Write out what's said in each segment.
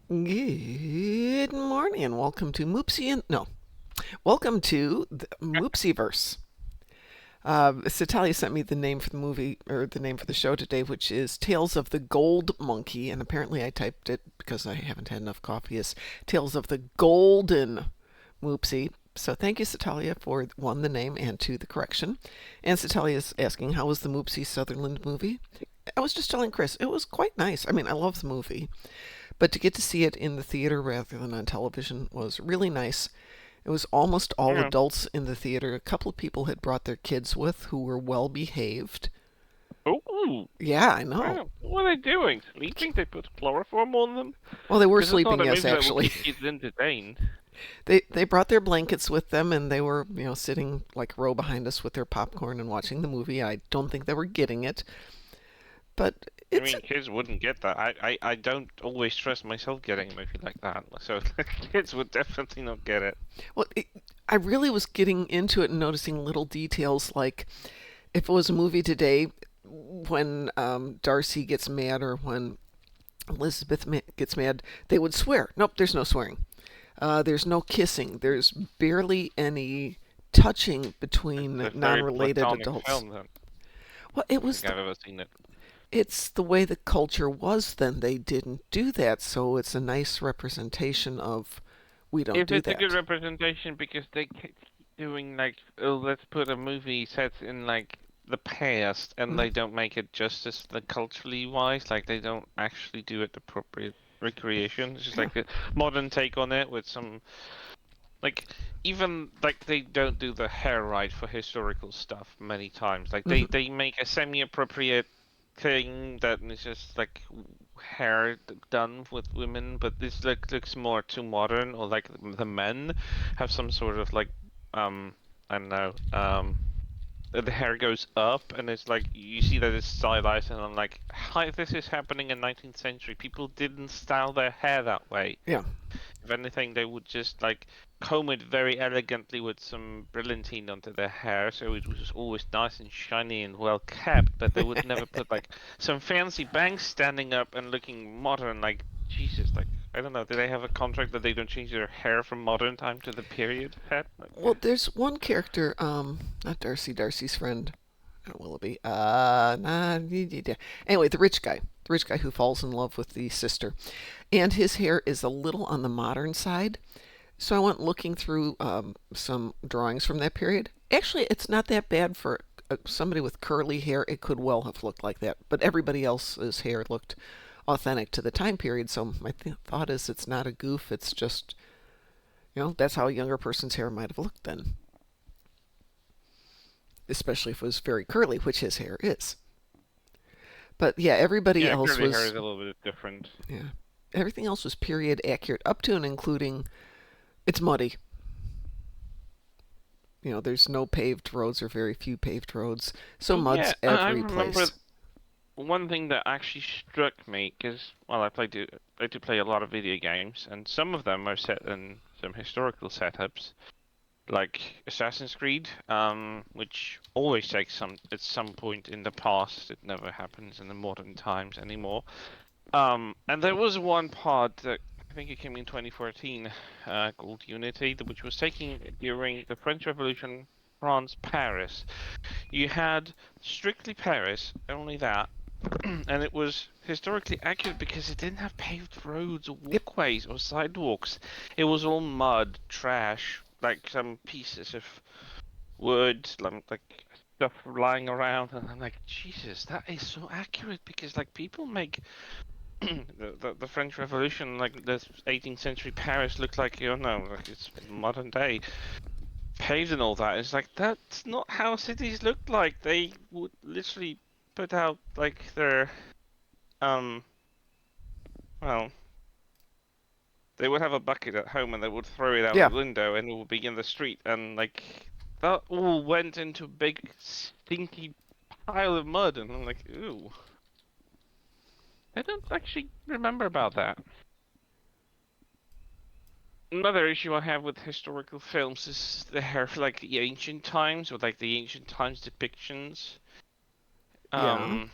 Good morning and welcome to Moopsy and no, welcome to the Moopsyverse. Satalia sent me the name for the movie or the name for the show today, which is Tales of the Gold Monkey, and apparently I typed it because I haven't had enough coffee as Tales of the Golden Moopsy. So thank you, Satalia, for one, the name, and two, the correction. And Satalia is asking, how was the Moopsy Sutherland movie? I was just telling Chris, it was quite nice. I mean, I love the movie, but to get to see it in the theater rather than on television was really nice. It was almost all Yeah. adults in the theater. A couple of people had brought their kids with who were well behaved. Oh, Yeah, I know. wow. What are they doing? Sleeping? They put chloroform on them? Well, they were Because it's not sleeping, a yes, movie that will actually. keep kids entertained. They brought their blankets with them and they were, sitting like a row behind us with their popcorn and watching the movie. I don't think they were getting it, but I it's mean, kids wouldn't get that. I don't always trust myself getting a movie like that. So kids would definitely not get it. well, I really was getting into it and noticing little details like if it was a movie today when Darcy gets mad or when Elizabeth gets mad, they would swear. Nope, there's no swearing. There's no kissing. There's barely any touching It's between a very non-related platonic adults. film, then. Well, I don't think I've ever seen it. it's the way the culture was then. They didn't do that, so it's a nice representation of we don't If do it's a good that. representation because they keep doing like, oh, let's put a movie set in like the past, and Mm, they don't make it justice like culturally wise, like they don't actually do it appropriate recreation. It's just yeah. like a modern take on it with some like even like they don't do the hair right for historical stuff many times. Like they Hmm. they make a semi-appropriate thing that is just like hair done with women, but this looks more too modern, or like the men have some sort of like um I don't know the hair goes up and it's like you see that it's stylized and I'm like, hi, this is happening in 19th century. People didn't style their hair that way. Yeah. If anything, they would just like comb it very elegantly with some brilliantine onto their hair, so it was always nice and shiny and well kept. But they would never put like some fancy bangs standing up and looking modern. Like Jesus, like I don't know. Do they have a contract that they don't change their hair from modern time to the period head? Like, Well, there's one character, not Darcy, Darcy's friend, Willoughby. Anyway, the rich guy who falls in love with the sister, and his hair is a little on the modern side. So I went looking through some drawings from that period. Actually, it's not that bad for somebody with curly hair. It could well have looked like that, but everybody else's hair looked authentic to the time period. So my thought is, it's not a goof. It's just that's how a younger person's hair might have looked then, especially if it was very curly, which his hair is. But yeah, everybody yeah, else curly hair was is a little bit different. yeah, everything else was period accurate up to and including it's muddy. There's no paved roads or very few paved roads, so Oh yeah, mud's I every remember place. one thing that actually struck me because well, I do play a lot of video games, and some of them are set in some historical setups, like Assassin's Creed, which always takes some at some point in the past. It never happens in the modern times anymore. And there was one part that I think it came in 2014, called Unity, which was taking during the French Revolution, France, Paris. You had strictly Paris, only that, and it was historically accurate because it didn't have paved roads or Yep. walkways or sidewalks. It was all mud, trash, like some pieces of wood, like stuff lying around, and I'm like, Jesus, that is so accurate because like people make the French Revolution, like the 18th century Paris, look like you know, like it's modern day paved and all that. It's like that's not how cities look like. They would literally put out like their um well, they would have a bucket at home and they would throw it out Yeah. the window and it would be in the street and like that all went into a big stinky pile of mud and I'm like, ooh. I don't actually remember about that. Another issue I have with historical films is the hair like the ancient times or like the ancient times depictions. Yeah. Um,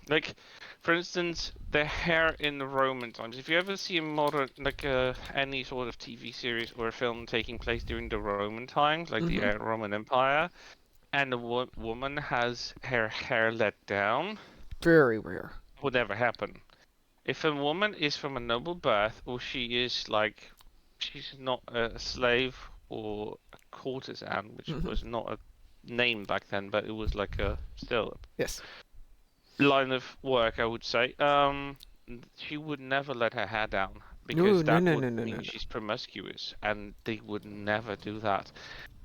like for instance, the hair in the Roman times. If you ever see a modern, like any sort of TV series or film taking place during the Roman times, like the Hmm. Roman Empire, and a woman has her hair let down, Very rare. would never happen. If a woman is from a noble birth, or she is like, she's not a slave or a courtesan, which Hmm. was not a name back then, but it was like a still Yes. line of work, I would say. She would never let her hair down No, because no, that no, would no, no, no, mean no. she's promiscuous, and they would never do that.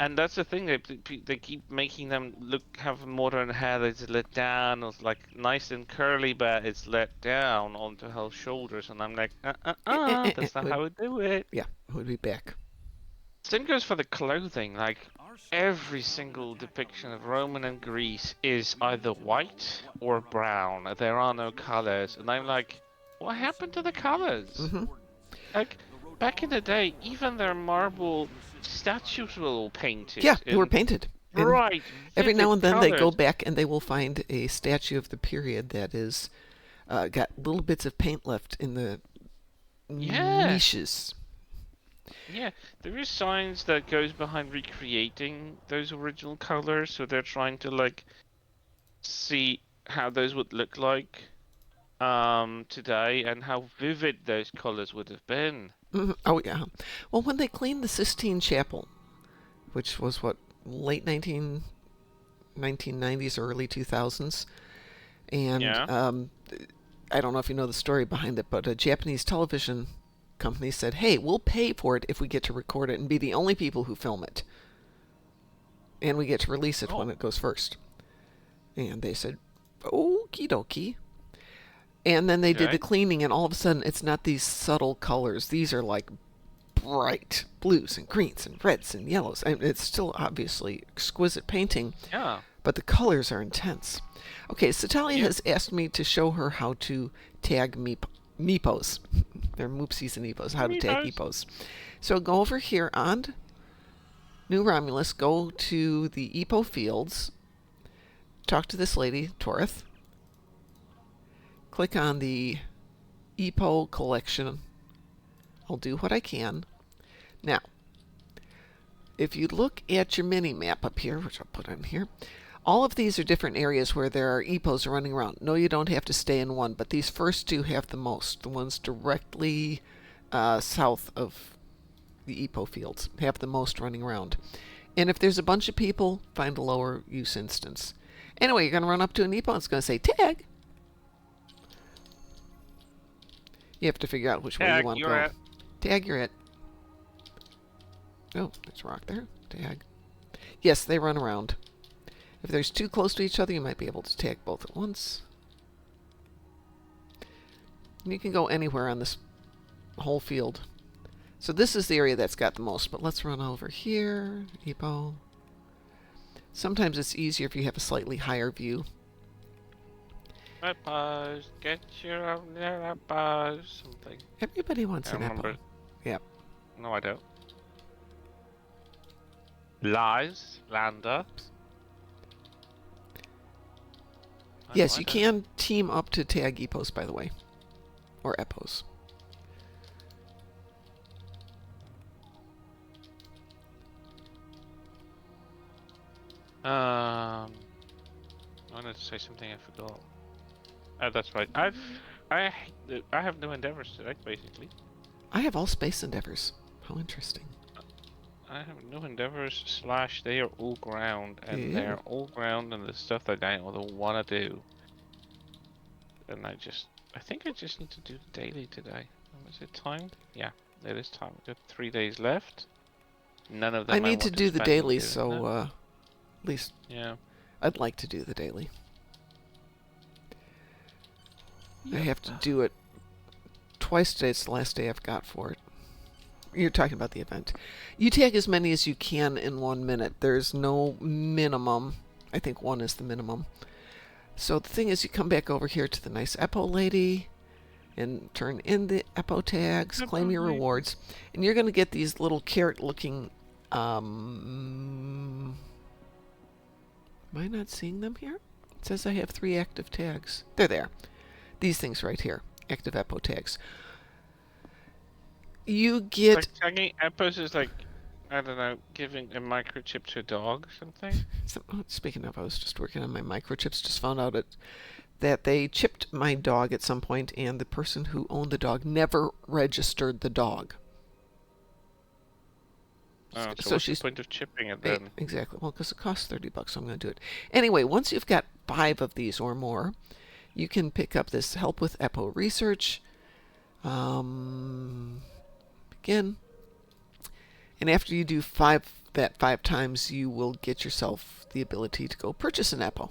And that's the thing, they keep making them look have modern hair that's let down, or like nice and curly, but it's let down onto her shoulders, and I'm like, It that's not would, how we do it. yeah, it would be back. Same goes for the clothing. Like every single depiction of Roman and Greece is either white or brown. There are no colors, and I'm like, what happened to the colors? Hmm. Like back in the day, even their marble statues were all Yeah, painted they were in painted. And bright, every now vivid and then they go colors. back and they will find a statue of the period that is got little bits of paint left in the Yeah, niches. yeah. There is science that goes behind recreating those original colors, so they're trying to like see how those would look like today and how vivid those colors would have been. Mhm. Oh yeah. Well, when they cleaned the Sistine Chapel, which was what late 1990s, early 2000s, and Yeah. I don't know if you know the story behind it, but a Japanese television company said, "Hey, we'll pay for it if we get to record it and be the only people who film it, and we get to release it Oh, when it goes first." And they said, "Okie dokie." And then they did the okay. cleaning, and all of a sudden, it's not these subtle colors. These are like bright blues and greens and reds and yellows. And it's still obviously exquisite painting, Yeah. but the colors are intense. Okay, so Talia Yep. has asked me to show her how to tag meepos. They're moopsies and epos, how to tag Meepos. epos. So go over here on New Romulus, go to the epo fields, talk to this lady, Torith, click on the epo collection. I'll do what I can. Now, if you look at your mini map up here, which I'll put on here, all of these are different areas where there are epos running around. No, you don't have to stay in one, but these first two have the most. The ones directly south of the epo fields have the most running around. And if there's a bunch of people, find a lower use instance. Anyway, you're going to run up to an epo and it's going to say tag. You have to figure out which way you Tag, want to you're go. at. Tag, you're at. Oh, there's a rock there. Tag. Yes, they run around. If there's too close to each other, you might be able to tag both at once. And you can go anywhere on this whole field. So this is the area that's got the most, but let's run over here. Epo. Sometimes it's easier if you have a slightly higher view. Meepos, get your own meepos. Something. Everybody wants I an remember. Epo. Yep. No, I don't. Lies, Lander. I know Yes, I you don't. can team up to tag Epos, by the way. Or Epos. I wanted to say something I forgot. Oh, that's right. I I have no endeavors today, basically. I have all space endeavors. How interesting. I have no endeavors slash they are all ground, and Yeah. they're all ground and the stuff that I don't want to do. And I think I just need to do the daily today. Is it timed? Yeah, it is timed. We've got 3 days left. None of I them I need to want to do the spend on daily, doing so that. at least Yeah. I'd like to do the daily. I Yep. have to do it twice today. It's the last day I've got for it. You're talking about the event. You tag as many as you can in 1 minute. There's no minimum. I think one is the minimum. So the thing is, you come back over here to the nice Epo lady and turn in the Epo tags, claim your rewards, and you're going to get these little carrot-looking. Am I not seeing them here? It says I have 3 active tags. They're there. These things right here, active EPO tags. You It's get... like tagging apples is like, I don't know, giving a microchip to a dog or something. Speaking of, I was just working on my microchips. Just found out that they chipped my dog at some point, and the person who owned the dog never registered the dog. Oh, so So what's the she's... point of chipping it then? Exactly. Well, because it costs $30, so I'm going to do it. Anyway, once you've got 5 of these or more, you can pick up this Help with EPO Research. Begin. And after you do 5 times, you will get yourself the ability to go purchase an EPO.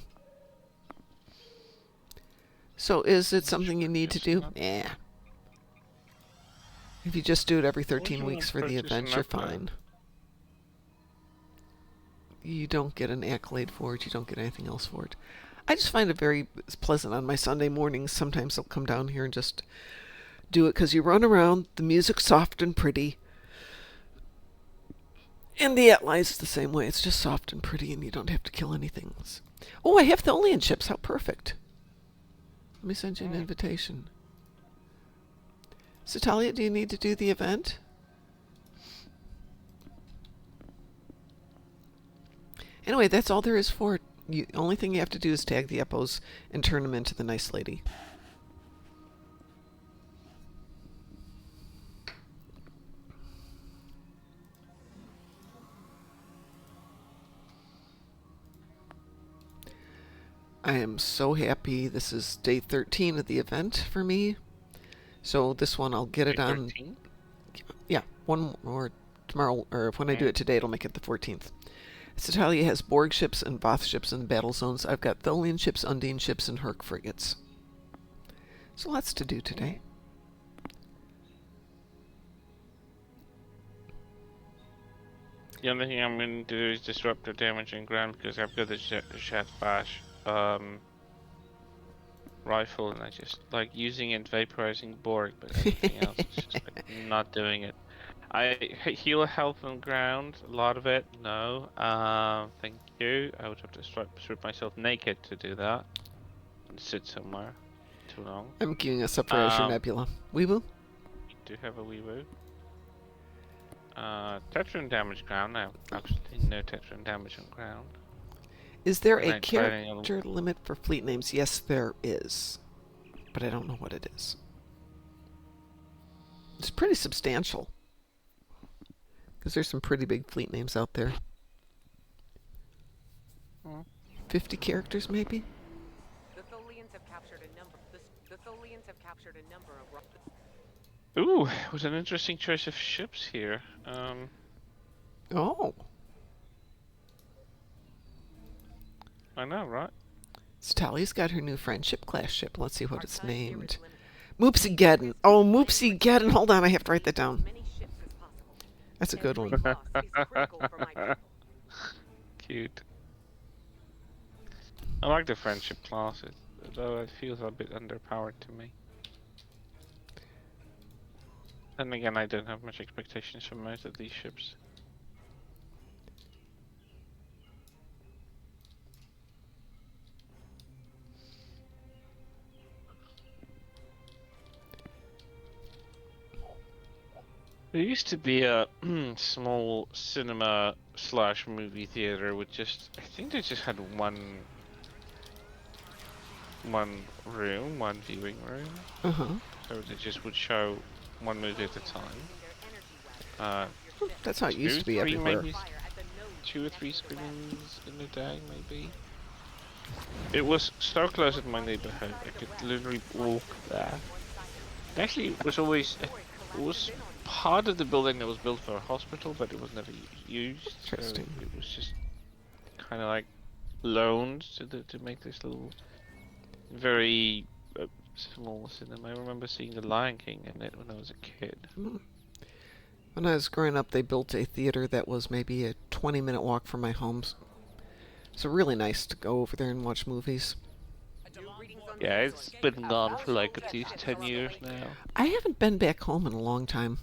So is it something you need to do? Yeah. If you just do it every 13 weeks for the event, you're fine. You don't get an accolade for it. You don't get anything else for it. I just find it very pleasant on my Sunday mornings. Sometimes I'll come down here and just do it because you run around, the music's soft and pretty. And the Atlies is the same way. It's just soft and pretty, and you don't have to kill anything else. Oh, I have Tholian chips. How perfect. Let me send you an invitation. So, Talia, do you need to do the event? Anyway, that's all there is for it. The only thing you have to do is tag the EPOs and turn them into the nice lady. I am so happy. This is day 13 of the event for me. So this one I'll get it on. 13? Yeah, one more tomorrow, or when I do it today, it'll make it the 14th. Satalia has Borg ships and Voth ships in the battle zones. I've got Tholian ships, Undine ships, and Herc frigates. So lots to do today. The only thing I'm going to do is disrupt the damage in ground because I've got the Shat Bash rifle and I just like using it, vaporizing Borg, but everything else is just like not doing it. I heal health on ground, a lot of it. No, thank you. I would have to strip myself naked to do that and sit somewhere too long. I'm queuing us up for Azure Nebula. Weeboo? We do have a Weeboo. Tetron damage ground now. Absolutely no Tetron damage on ground. Is there a character limit for fleet names? Yes, there is. But I don't know what it is. It's pretty substantial. Because there's some pretty big fleet names out there. 50 characters, maybe? The Tholians have captured a number. The Tholians have captured a number of. Ooh, it was an interesting choice of ships here. Oh. I know, right? Talia's got her new friendship class ship. Let's see what it's named. Moopsygeddon. Oh, Moopsygeddon. Hold on, I have to write that down. That's a good one. Cute. I like the friendship classes, though it feels a bit underpowered to me. Then again, I don't have much expectations for most of these ships. There used to be a small cinema slash movie theater with just, I think they just had one room, one viewing room. So they just would show one movie at a time. That's how it used to be everywhere. Maybe 2 or 3 screens in a day, maybe. It was so close at my neighborhood, I could literally walk there. Actually, it was always, it was part of the building that was built for a hospital, but it was never used. Interesting. So it was just kind of like loaned to make this little, very small cinema. I remember seeing The Lion King in it when I was a kid. When I was growing up, they built a theater that was maybe a 20-minute walk from my home. So really nice to go over there and watch movies. Yeah, it's been gone for like at least 10 years now. I haven't been back home in a long time.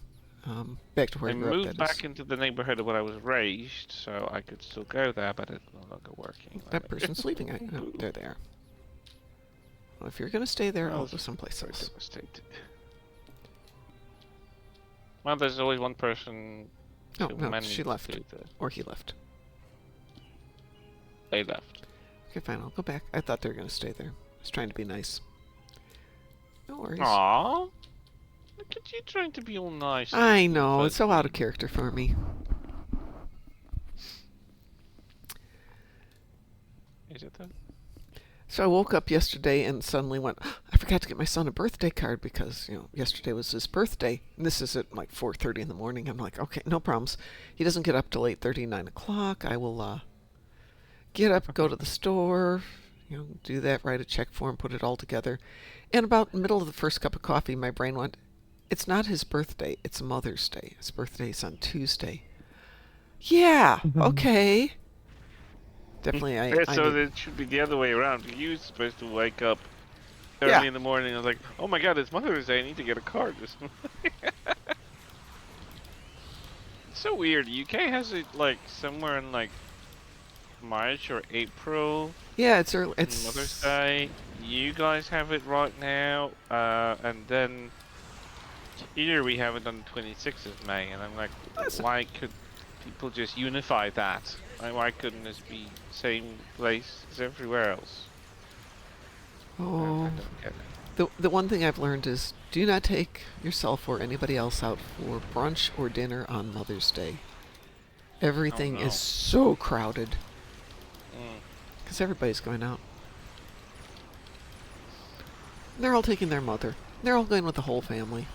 Back to where I grew up, moved back into the neighborhood where I was raised, so I could still go there, but it's no longer working. That person's leaving. I know, they're there. Well, if you're going to stay there, I I'll was go someplace so else. devastated. Well, there's always one person Oh, who no, managed she left. to do the... Or he left. They left. Okay, fine, I'll go back. I thought they were going to stay there. I was trying to be nice. No worries. Aww. Look at you trying to be all nice. I know, it's so out of character for me. Is it though? So I woke up yesterday and suddenly went, I forgot to get my son a birthday card because, yesterday was his birthday. And this is at like 4:30 in the morning. I'm like, okay, no problems. He doesn't get up till 8:30, 9 o'clock. I will get up, go to the store, do that, write a check for him, put it all together. And about the middle of the first cup of coffee, my brain went, it's not his birthday, it's Mother's Day. His birthday is on Tuesday. Yeah, okay. Definitely, So need... it should be the other way around. You're supposed to wake up early in the morning and like, oh my god, it's Mother's Day, I need to get a card. It's so weird. UK has it like somewhere in like March or April. Yeah, it's early. It's Mother's Day. You guys have it right now, and then here we have it on the 26th of May, and I'm like, why could people just unify that? Like, why couldn't this be same place as everywhere else? Oh, I don't get it. the one thing I've learned is do not take yourself or anybody else out for brunch or dinner on Mother's Day. Everything is so crowded because everybody's going out. They're all taking their mother. They're all going with the whole family.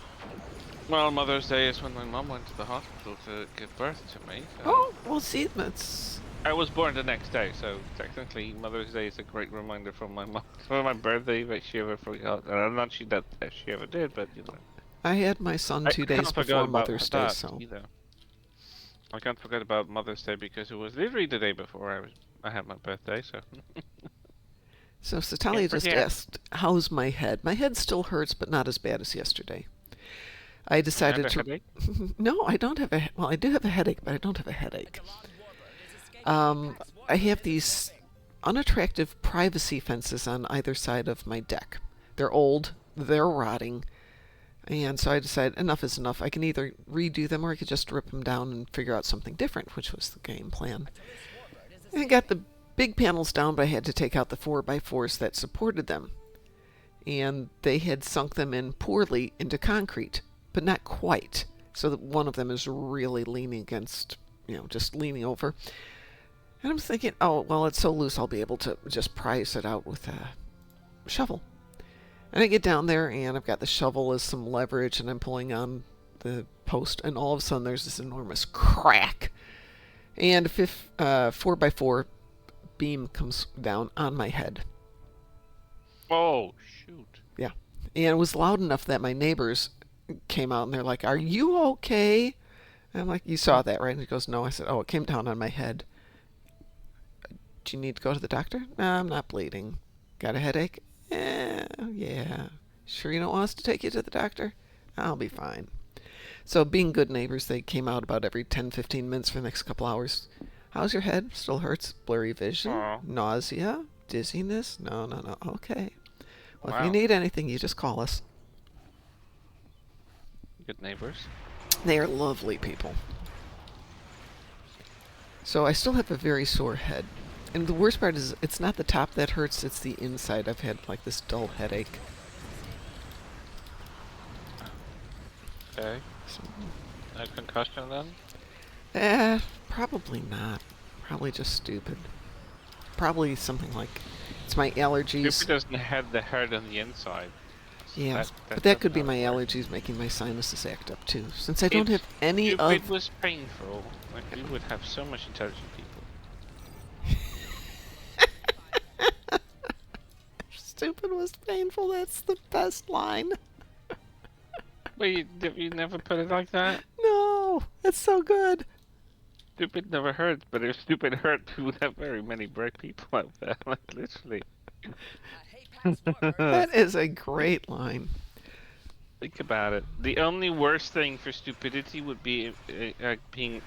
Well, Mother's Day is when my mom went to the hospital to give birth to me. So. Oh, well, see, that's... I was born the next day, so technically Mother's Day is a great reminder from my mom for my birthday that she ever forgot. And I'm not sure that she ever did, but I had my son 2 days before Mother's Day, so... Either. I can't forget about Mother's Day because it was literally the day before I had my birthday, so... So Satalia just asked, how's my head? My head still hurts, but not as bad as yesterday. I decided to... Headache? No, I don't have a... Well, I do have a headache, but I don't have a headache. I have these unattractive privacy fences on either side of my deck. They're old, they're rotting, and so I decided enough is enough. I can either redo them or I could just rip them down and figure out something different, which was the game plan. And I got the big panels down, but I had to take out the 4x4s that supported them. And they had sunk them in poorly into concrete, but not quite. So that one of them is really leaning against, just leaning over. And I'm thinking, oh, well, it's so loose I'll be able to just prise it out with a shovel. And I get down there, and I've got the shovel as some leverage, and I'm pulling on the post, and all of a sudden there's this enormous crack. And a 4x4 beam comes down on my head. Oh, shoot. Yeah. And it was loud enough that my neighbors came out, and they're like, are you okay? And I'm like, you saw that, right? And he goes, no. I said, oh, it came down on my head. Do you need to go to the doctor? No, I'm not bleeding. Got a headache? Yeah. Sure you don't want us to take you to the doctor? I'll be fine. So being good neighbors, they came out about every 10-15 minutes for the next couple hours. How's your head? Still hurts? Blurry vision? Nausea? Dizziness? No. Okay. Well, if you need anything, you just call us. Good neighbors. They are lovely people. So I still have a very sore head. And the worst part is it's not the top that hurts, it's the inside. I've had like this dull headache. Okay. So, A concussion then? probably not. Probably just stupid. Probably something like it's my allergies. Stupid doesn't have the hurt on the inside. Yeah, but that could be my allergies making my sinuses act up too. Since I don't have any of... If it was painful, like we would have so much intelligent people. Stupid was painful, that's the best line. Wait, you never put it like that? No, it's so good. Stupid never hurts, but if stupid hurt, we would have very many bright people out there, like literally. That is a great line. Think about it. The only worst thing for stupidity would be being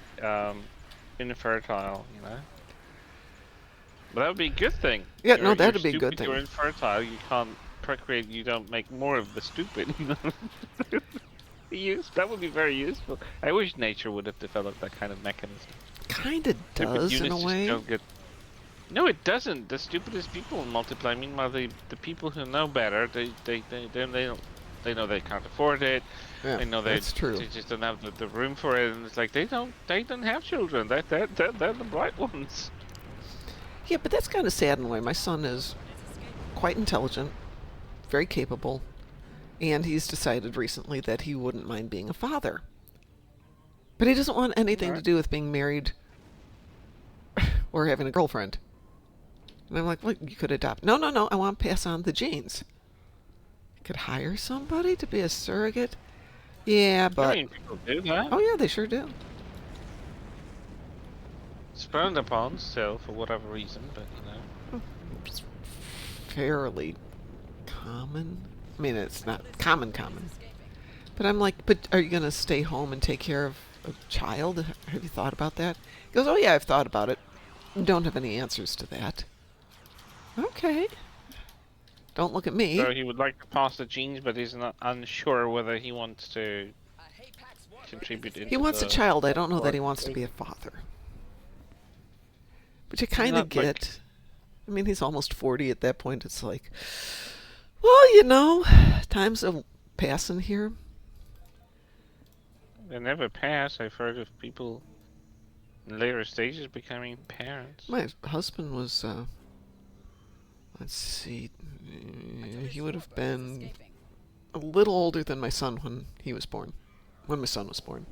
infertile, But that would be a good thing. Yeah, no, that would be a good thing. You're infertile, you can't procreate, you don't make more of the stupid. That would be very useful. I wish nature would have developed that kind of mechanism. Kinda Stupid does in units a just way. don't get. No, it doesn't. The stupidest people multiply. Meanwhile, the people who know better, they know they can't afford it. Yeah, They know that's true. they just don't have the room for it, and it's like they don't have children. They're the bright ones. Yeah, but that's kind of sad in a way. My son is quite intelligent, very capable, and he's decided recently that he wouldn't mind being a father. But he doesn't want anything to Alright. do with being married or having a girlfriend. And I'm like, well, you could adopt. No, no, no, I want to pass on the genes. You could hire somebody to be a surrogate. Yeah, I but... mean, people do that. Oh, yeah, they sure do. It's frowned upon still for whatever reason, but you know. It's fairly common. I mean, it's not common. But I'm like, but are you going to stay home and take care of a child? Have you thought about that? He goes, oh, yeah, I've thought about it. Don't have any answers to that. Okay. Don't look at me. So he would like to pass the genes, but he's not unsure whether he wants to contribute into He wants a the child. I don't know that he work. wants to be a father. But you kind of Not like- get... I mean, he's almost 40 at that point. It's like, well, you know, time's a passing here. They never pass. I've heard of people in later stages becoming parents. My husband was, let's see, he would have been a little older than my son when he was born, when my son was born.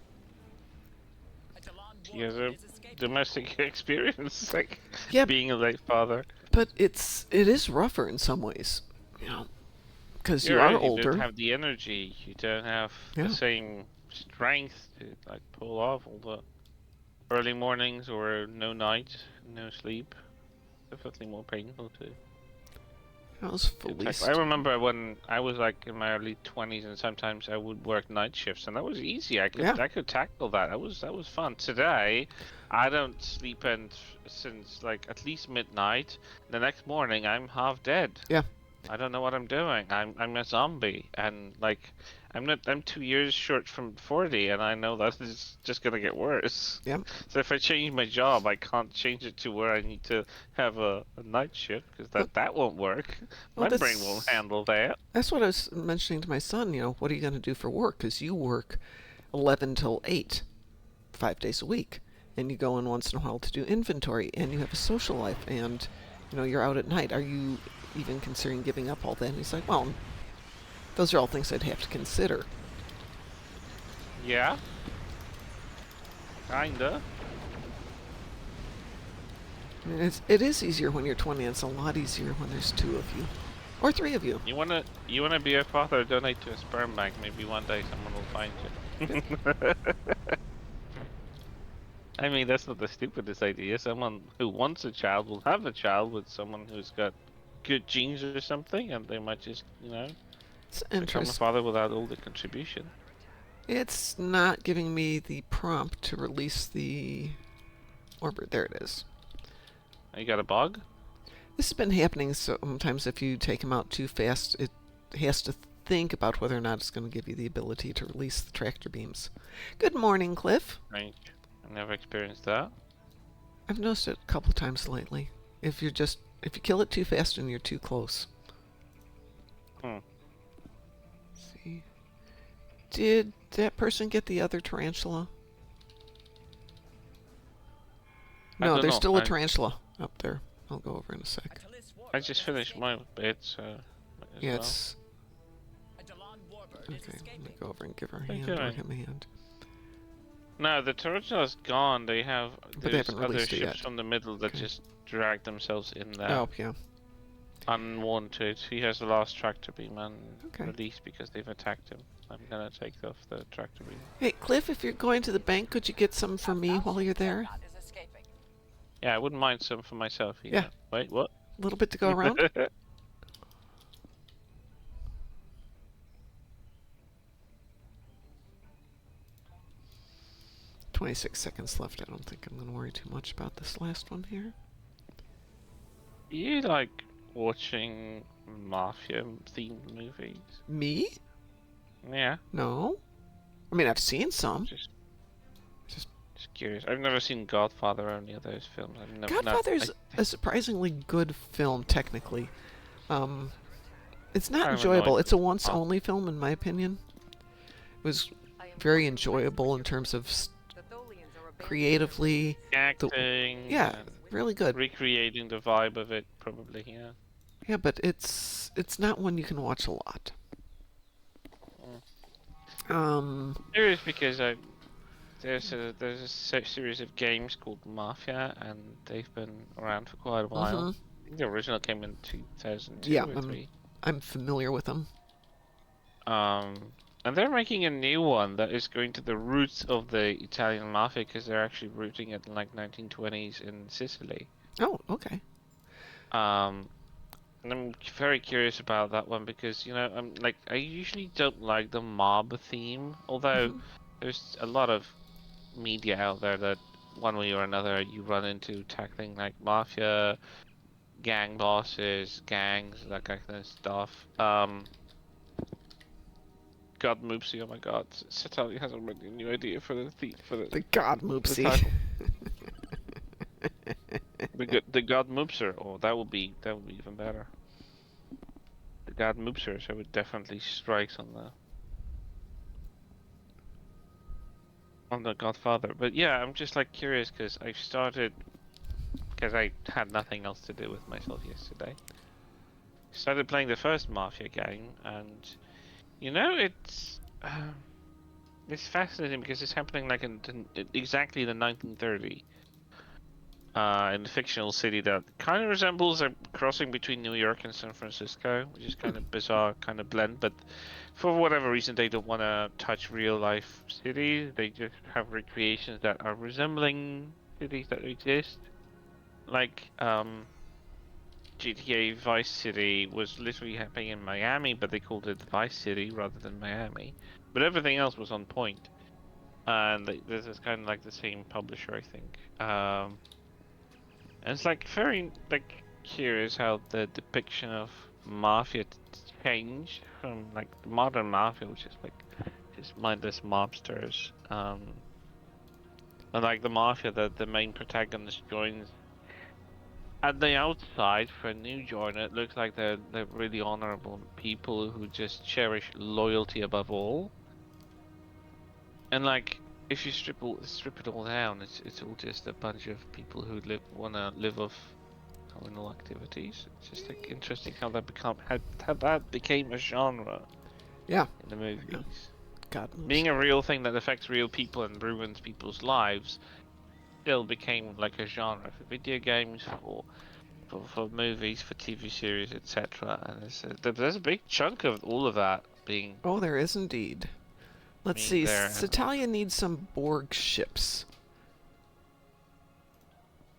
He has a domestic experience, like Yeah, being a late father. but it is rougher in some ways, you know, because you You're are right, you older. don't have the energy. You don't have Yeah. the same strength to like pull off all the early mornings or no night, no sleep. Definitely more painful to How's detect. Felice? I remember when I was like in my early 20s, and sometimes I would work night shifts, and that was easy. I could tackle that. That was fun. Today, I don't sleep since like at least midnight. The next morning, I'm half dead. Yeah. I don't know what I'm doing. I'm a zombie, and like I'm 2 years short from 40, and I know that it's just gonna get worse. Yeah. So if I change my job, I can't change it to where I need to have a night shift, because that won't work. Well, My brain won't handle that. That's what I was mentioning to my son. You know, what are you going to do for work? Because you work 11 till 8, 5 days a week, and you go in once in a while to do inventory, and you have a social life, and you know you're out at night. Are you even considering giving up all that? And he's like, well, those are all things I'd have to consider. Yeah. Kinda. I mean, it is easier when you're 20. And it's a lot easier when there's 2 of you, or 3 of you. You wanna be a father? Donate to a sperm bank. Maybe one day someone will find you. I mean, that's not the stupidest idea. Someone who wants a child will have a child with someone who's got good genes or something, and they might just, It's become a interesting. father without all the contribution. It's not giving me the prompt to release the orbit. There it is. You got a bug? This has been happening sometimes. If you take them out too fast, it has to think about whether or not it's going to give you the ability to release the tractor beams. Good morning, Cliff. I've never experienced that. I've noticed it a couple of times lately. If you kill it too fast and you're too close. Hmm. Let's see. Did that person get the other tarantula? I No, don't there's know. still a tarantula up there. I'll go over in a sec. I just finished my bit, so might as Yeah, well. it's... Okay, let me go over and give her a Okay. hand, or him a hand. No, the tarantula's gone. They have But they there's haven't other released it ships yet. from the middle that Okay. just drag themselves in there. Oh, yeah. Unwanted. He has the last tractor beam Okay. released because they've attacked him. I'm gonna take off the tractor beam. Hey, Cliff, if you're going to the bank, could you get some for me while you're there? Yeah, I wouldn't mind some for myself either. Yeah. Wait, what? A little bit to go around? 26 seconds left. I don't think I'm going to worry too much about this last one here. You like watching mafia-themed movies? Me? Yeah, No. I mean, I've seen some. just Just just curious. I've never seen Godfather or any of those films. I've never not. Godfather's a surprisingly good film technically. Um, it's not Kind of annoyed enjoyable. with It's a mafia. once-only film, in my opinion. It was I am very quite impressed enjoyable with in your terms of The Tholians are abandoning their creatively. The Acting yeah, and really good. recreating the vibe of it, probably. Yeah. Yeah, but it's not one you can watch a lot. Mm. Um, Curious because there's a series of games called Mafia, and they've been around for quite a while. hmm I think the original came in 2002 Yeah, or three. I'm familiar with them. And they're making a new one that is going to the roots of the Italian mafia because they're actually rooting it in like 1920s in Sicily. Oh, okay. Um, and I'm very curious about that one because I'm like I usually don't like the mob theme, although hmm there's a lot of media out there that one way or another you run into tackling like mafia, gang bosses, gangs, that kind of stuff. God Moopsy, oh my God, Satali has already a new idea for The God the Moopsy. title. The God Moopser. Oh, that would be even better. The God Moopser, so it definitely strikes on the Godfather. But yeah, I'm just like curious because I started because I had nothing else to do with myself yesterday. Started playing the first Mafia game, and it's fascinating because it's happening like in exactly the 1930. In the fictional city that kind of resembles a crossing between New York and San Francisco, which is kind of bizarre, kind of blend. But for whatever reason, they don't want to touch real life cities. They just have recreations that are resembling cities that exist. Like GTA Vice City was literally happening in Miami, but they called it Vice City rather than Miami. But everything else was on point, and this is kind of like the same publisher, I think. And it's like very like curious how the depiction of mafia changed from like the modern mafia, which is like just mindless mobsters. And like the mafia, the main protagonist joins at the outside for a new joiner. It looks like they're really honorable people who just cherish loyalty above all. And like if you strip it all down, it's all just a bunch of people who wanna live off criminal activities. It's just like interesting how how that became a genre Yeah, in the yeah. movies. God Being Moopsy. a real thing that affects real people and ruins people's lives still became like a genre for video games, for movies, for TV series, etc. And there's a big chunk of all of that Oh, there is indeed. Let's being see. there. And Satalia needs some Borg ships.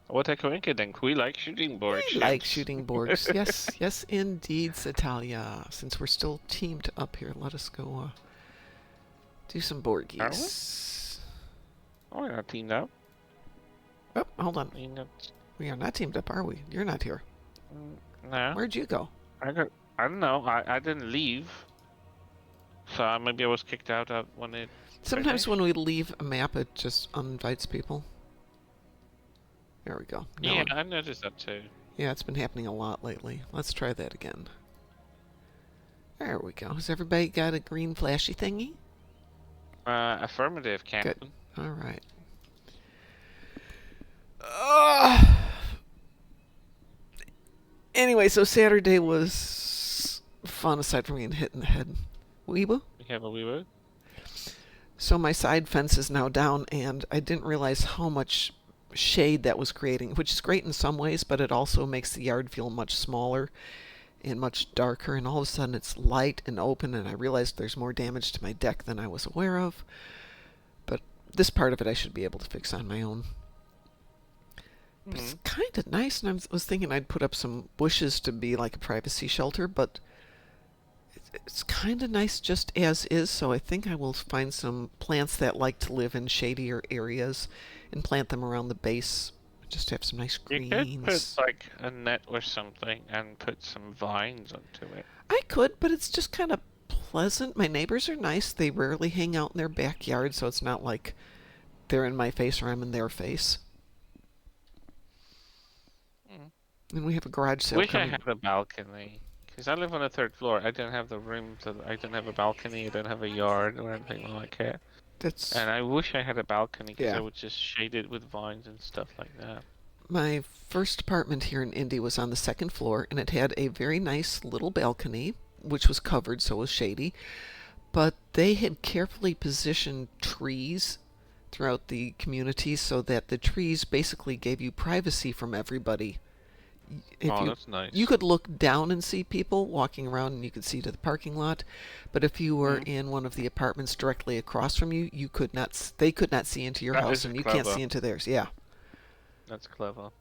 what a coincidence! We like shooting We board like ships. shooting Borgs. Yes, yes, indeed, Satalia. Since we're still teamed up here, let us go do some Are we? Borgies. Oh, we're not teamed up. Oh, hold on. You know, We are not teamed up, are we? You're not here. no. Where'd you go? I don't know. I didn't leave. So maybe I was kicked out when it Sometimes when finished. we leave a map, it just uninvites people. There we go. Yeah, I noticed that too. Yeah, it's been happening a lot lately. Let's try that again. There we go. Has everybody got a green flashy thingy? Affirmative, Good. Captain. All right. Uh, anyway, so Saturday was fun aside from getting hit in the head. Weeble? We have a wee word. So my side fence is now down, and I didn't realize how much shade that was creating, which is great in some ways, but it also makes the yard feel much smaller and much darker, and all of a sudden it's light and open, and I realized there's more damage to my deck than I was aware of. But this part of it I should be able to fix on my own. But it's kind of nice, and I was thinking I'd put up some bushes to be like a privacy shelter, but it's kind of nice just as is, so I think I will find some plants that like to live in shadier areas and plant them around the base Just have some nice You could put greens. like a net or something and put some vines onto it. I could, but it's just kind of pleasant. My neighbors are nice. They rarely hang out in their backyard, so it's not like they're in my face or I'm in their face. Mm. And we have a garage sale Wish I coming. had a balcony. Because I live on the third floor. I don't have the room to. I don't have a balcony. I don't have a yard or anything like that. That's, And I wish I had a balcony because I yeah. would just shade it with vines and stuff like that. My first apartment here in Indy was on the second floor, and it had a very nice little balcony, which was covered, so it was shady. But they had carefully positioned trees throughout the community so that the trees basically gave you privacy from everybody. If Oh, you that's nice. you could look down and see people walking around and you could see to the parking lot, but if you were Mm. in one of the apartments directly across from you, you could not they could not see into your That house is and you can't clever. see into theirs. Yeah. That's clever.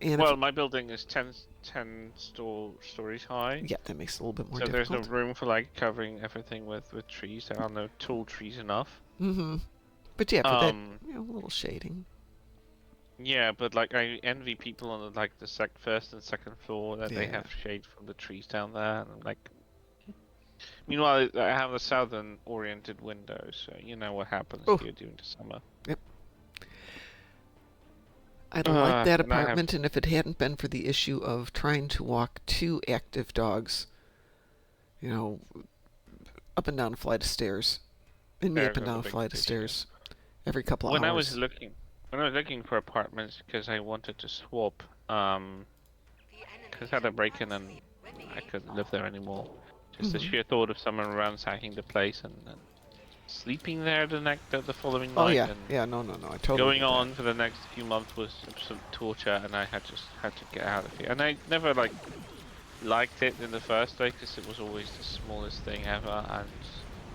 And Well, if, my building is 10 stories high. yeah, that makes it a little bit more So there's no difficult. room for like covering everything with trees. There are no tall trees enough. Mm-hmm. But yeah, for that, Um, a little shading. yeah, but like I envy people on the, like the first and second floor that they Yeah. have shade from the trees down there. And like, meanwhile, I have a southern oriented window, so you know what happens Oh. here during the summer. I like that And I have apartment, and if it hadn't been for the issue of trying to walk two active dogs, you know, up and down a flight of stairs, and me up there's and a down a big flight of issue. stairs every couple When I was hours. looking for apartments because I wanted to swap, because I had a break-in and I couldn't live there anymore. Just the Mhm. sheer thought of someone ransacking the place and sleeping there the following Oh night yeah, and yeah, no, I totally going get that. on for the next few months was absolute torture, and I had to get out of here. And I never like liked it in the first place because it was always the smallest thing ever, and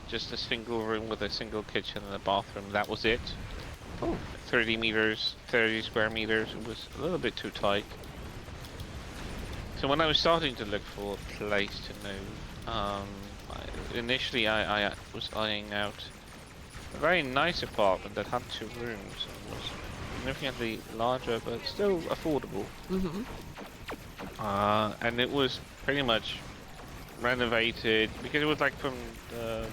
just a single room with a single kitchen and a bathroom. That was it. Oh, 30 meters, 30 square meters. It was a little bit too tight. So when I was starting to look for a place to move, initially I was eyeing out a very nice apartment that had 2 rooms and was significantly larger but still affordable. mm-hmm. And it was pretty much renovated because it was like from the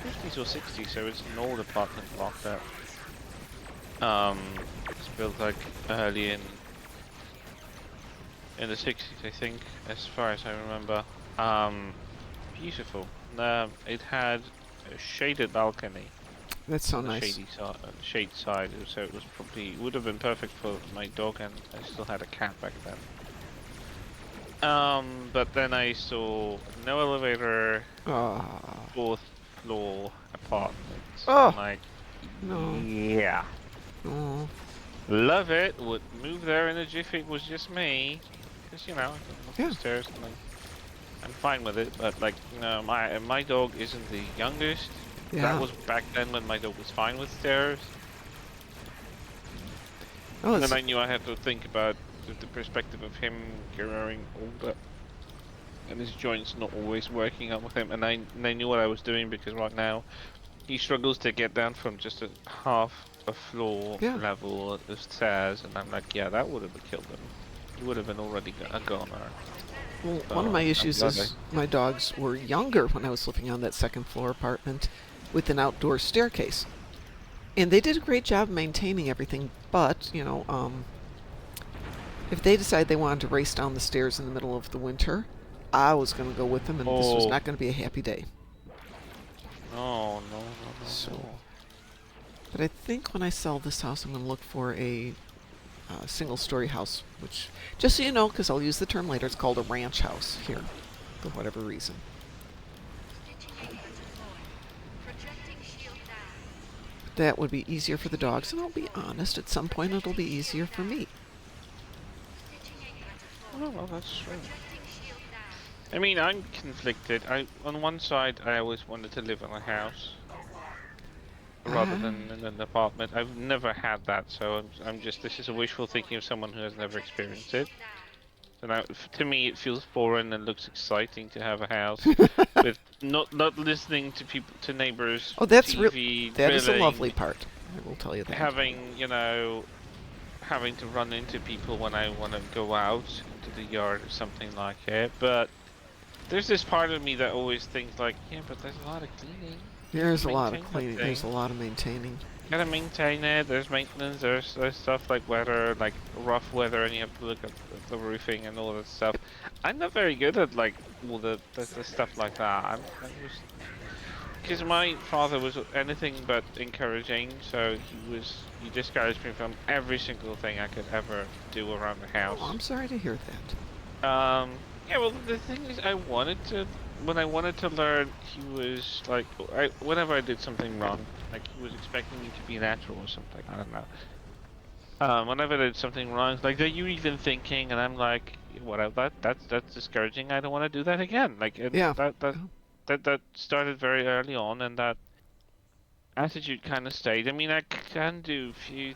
50s or 60s, so it's an old apartment block that it's built like early in the 60s, I think, as far as I remember. Beautiful. It had a shaded balcony That's so on the nice. shade side, so it was probably would have been perfect for my dog, and I still had a cat back then. But then I saw no elevator, Ah, 4th floor apartment. Oh. I'm like, no. yeah, Oh, love it. Would move there in a jiffy. It was just me, because you know, I can look Yeah. upstairs and I'm fine with it. But like, you know, my dog isn't the youngest. yeah. That was back then when my dog was fine with stairs. Oh, And it's, then I knew I had to think about the perspective of him growing older and his joints not always working out with him. And I knew what I was doing because right now he struggles to get down from just a half a floor Yeah. level of stairs. And I'm like, yeah, that would have killed him. He would have been already a goner. well, one of my I'm issues glad is my dogs were younger when I was living on that second floor apartment with an outdoor staircase. And they did a great job maintaining everything, but, if they decided they wanted to race down the stairs in the middle of the winter, I was going to go with them, and this was Oh. not going to be a happy day. No, no, no, no, So- no. But I think when I sell this house, I'm going to look for a single-story house, which, just so you know, because I'll use the term later, it's called a ranch house here, for whatever reason. That would be easier for the dogs, and I'll be honest, at some point it'll be easier for me. Oh, well, that's true. I mean, I'm conflicted. On one side, I always wanted to live in a house rather than in an apartment. I've never had that, so I'm just. This is a wishful thinking of someone who has never experienced it. So now, to me, it feels foreign and looks exciting to have a house with not listening to people, to neighbors. Oh, that's TV, that is a grilling, lovely part. I will tell you that. having, you know, having to run into people when I want to go out into the yard or something like it. But there's this part of me that always thinks like, yeah, but there's a lot of cleaning. You have to There's a lot of maintain that cleaning. thing. There's a lot of maintaining. You gotta maintain it. There's maintenance. There's stuff like weather, like rough weather, and you have to look at the roofing and all that stuff. I'm not very good at like all the stuff like that. I'm just because my father was anything but encouraging, so he discouraged me from every single thing I could ever do around the house. Oh, I'm sorry to hear that. Yeah, well, the thing is, when I wanted to learn, he was like, whenever I did something wrong, like he was expecting me to be natural or something. I don't know. Whenever I did something wrong, like, are you even thinking? And I'm like, what? That's discouraging. I don't want to do that again. Like, and Yeah. that started very early on, and that attitude kind of stayed. I mean, I can do few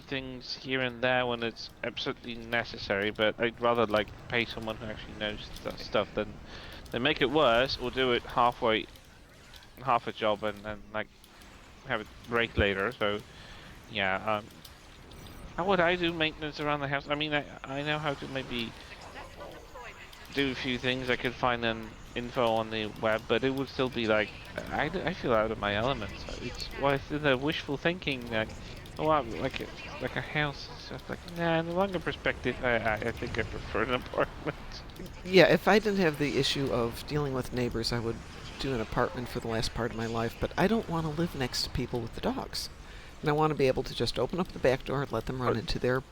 things here and there when it's absolutely necessary, but I'd rather like pay someone who actually knows that stuff than make it worse or do it half a job and like have it break later. So yeah, how would I do maintenance around the house? I mean, I know how to maybe do a few things. I could find an info on the web, but it would still be like I feel out of my element. So it's the wishful thinking that oh, like a house. It's just like nah. In the longer perspective, I think I prefer an apartment. Yeah, if I didn't have the issue of dealing with neighbors, I would do an apartment for the last part of my life, but I don't want to live next to people with the dogs. And I want to be able to just open up the back door and let them run But into their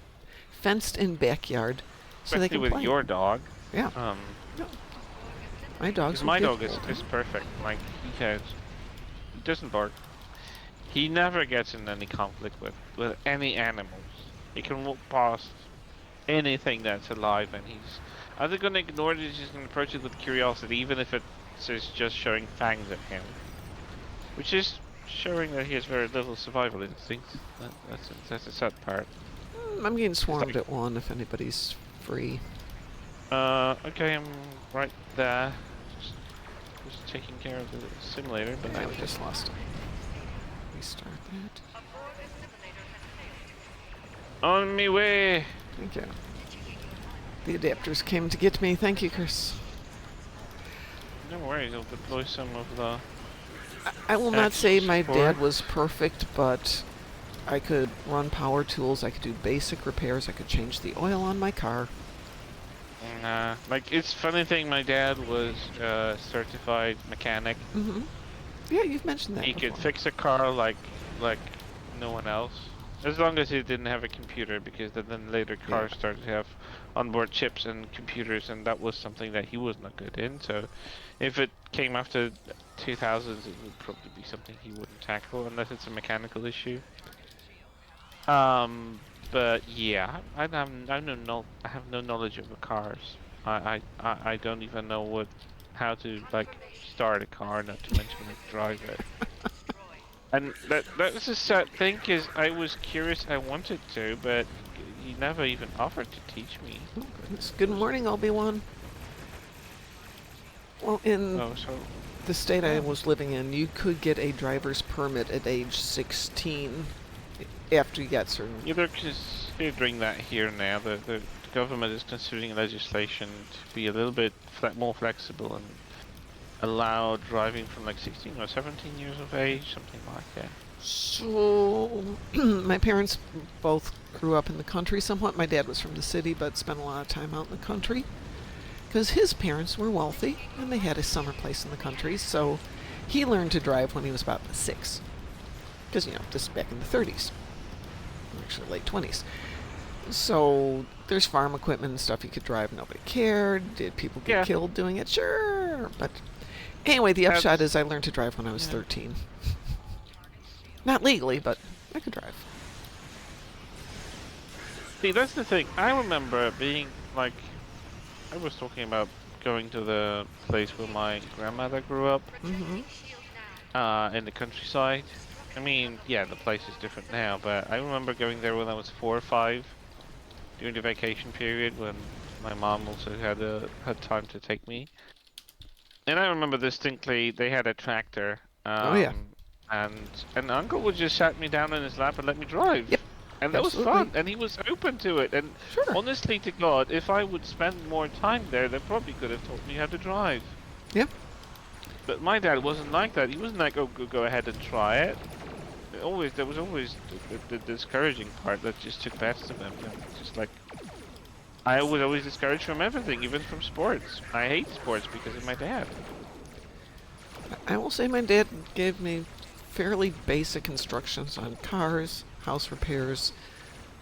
fenced-in backyard so they especially can with play. your dog. Yeah, Um, my dogs because would my get dog old. is perfect. Like he doesn't bark. He never gets in any conflict with any animals. He can walk past anything that's alive, and he's either going to ignore it or he's going to approach it with curiosity, even if it is just showing fangs at him, which is showing that he has very little survival instincts. That's a sad part. I'm getting It's swarmed like, at one if anybody's free. okay, I'm right there, just taking care of the simulator, but Yeah, we just lost him. Restart that. on me way. Thank you. The adapters came to get me. Thank you, Chris. No worries, I'll deploy some of the. I will not say my X4. dad was perfect, but I could run power tools, I could do basic repairs, I could change the oil on my car. Like it's funny thing. My dad was a certified mechanic. Mm-hmm. Yeah, you've mentioned that He before. could fix a car like no one else, as long as he didn't have a computer. Because then later cars started to have onboard chips and computers, and that was something that he was not good in. So, if it came after 2000s, it would probably be something he wouldn't tackle unless it's a mechanical issue. But yeah, I have no knowledge of the cars. I don't even know how to like start a car, not to mention like drive it. And that's a sad thing, because I was curious, I wanted to, but he never even offered to teach me. Oh, goodness. Good morning, Obi-Wan. Well, in Oh, so the state I was living in, you could get a driver's permit at age 16 after you got certain. yeah, they're considering that here now. The government is considering legislation to be a little bit more flexible and allow driving from like 16 or 17 years of age, something like that. So, my parents both grew up in the country somewhat. My dad was from the city, but spent a lot of time out in the country. Because his parents were wealthy, and they had a summer place in the country, so he learned to drive when he was about 6. Because, this is back in the 30s. Actually, late 20s. So, there's farm equipment and stuff he could drive. Nobody cared. Did people get killed doing it? Sure. But anyway, the upshot is I learned to drive when I was 13. Not legally, but I could drive. See, that's the thing. I remember being like, I was talking about going to the place where my grandmother grew up, in the countryside. I mean, yeah, the place is different now, but I remember going there when I was 4 or 5, during the vacation period when my mom also had time to take me. And I remember distinctly they had a tractor. Oh, yeah. And Uncle would just sat me down in his lap and let me drive. Yep. And that was Absolutely. fun, and he was open to it. And Sure. honestly to God, if I would spend more time there, they probably could have taught me how to drive. Yeah. But my dad wasn't like that. He wasn't like, "Oh, go ahead and try it." There was always the discouraging part that just took best of him. You know, just like I was always discouraged from everything, even from sports. I hate sports because of my dad. I will say my dad gave me fairly basic instructions on cars, house repairs,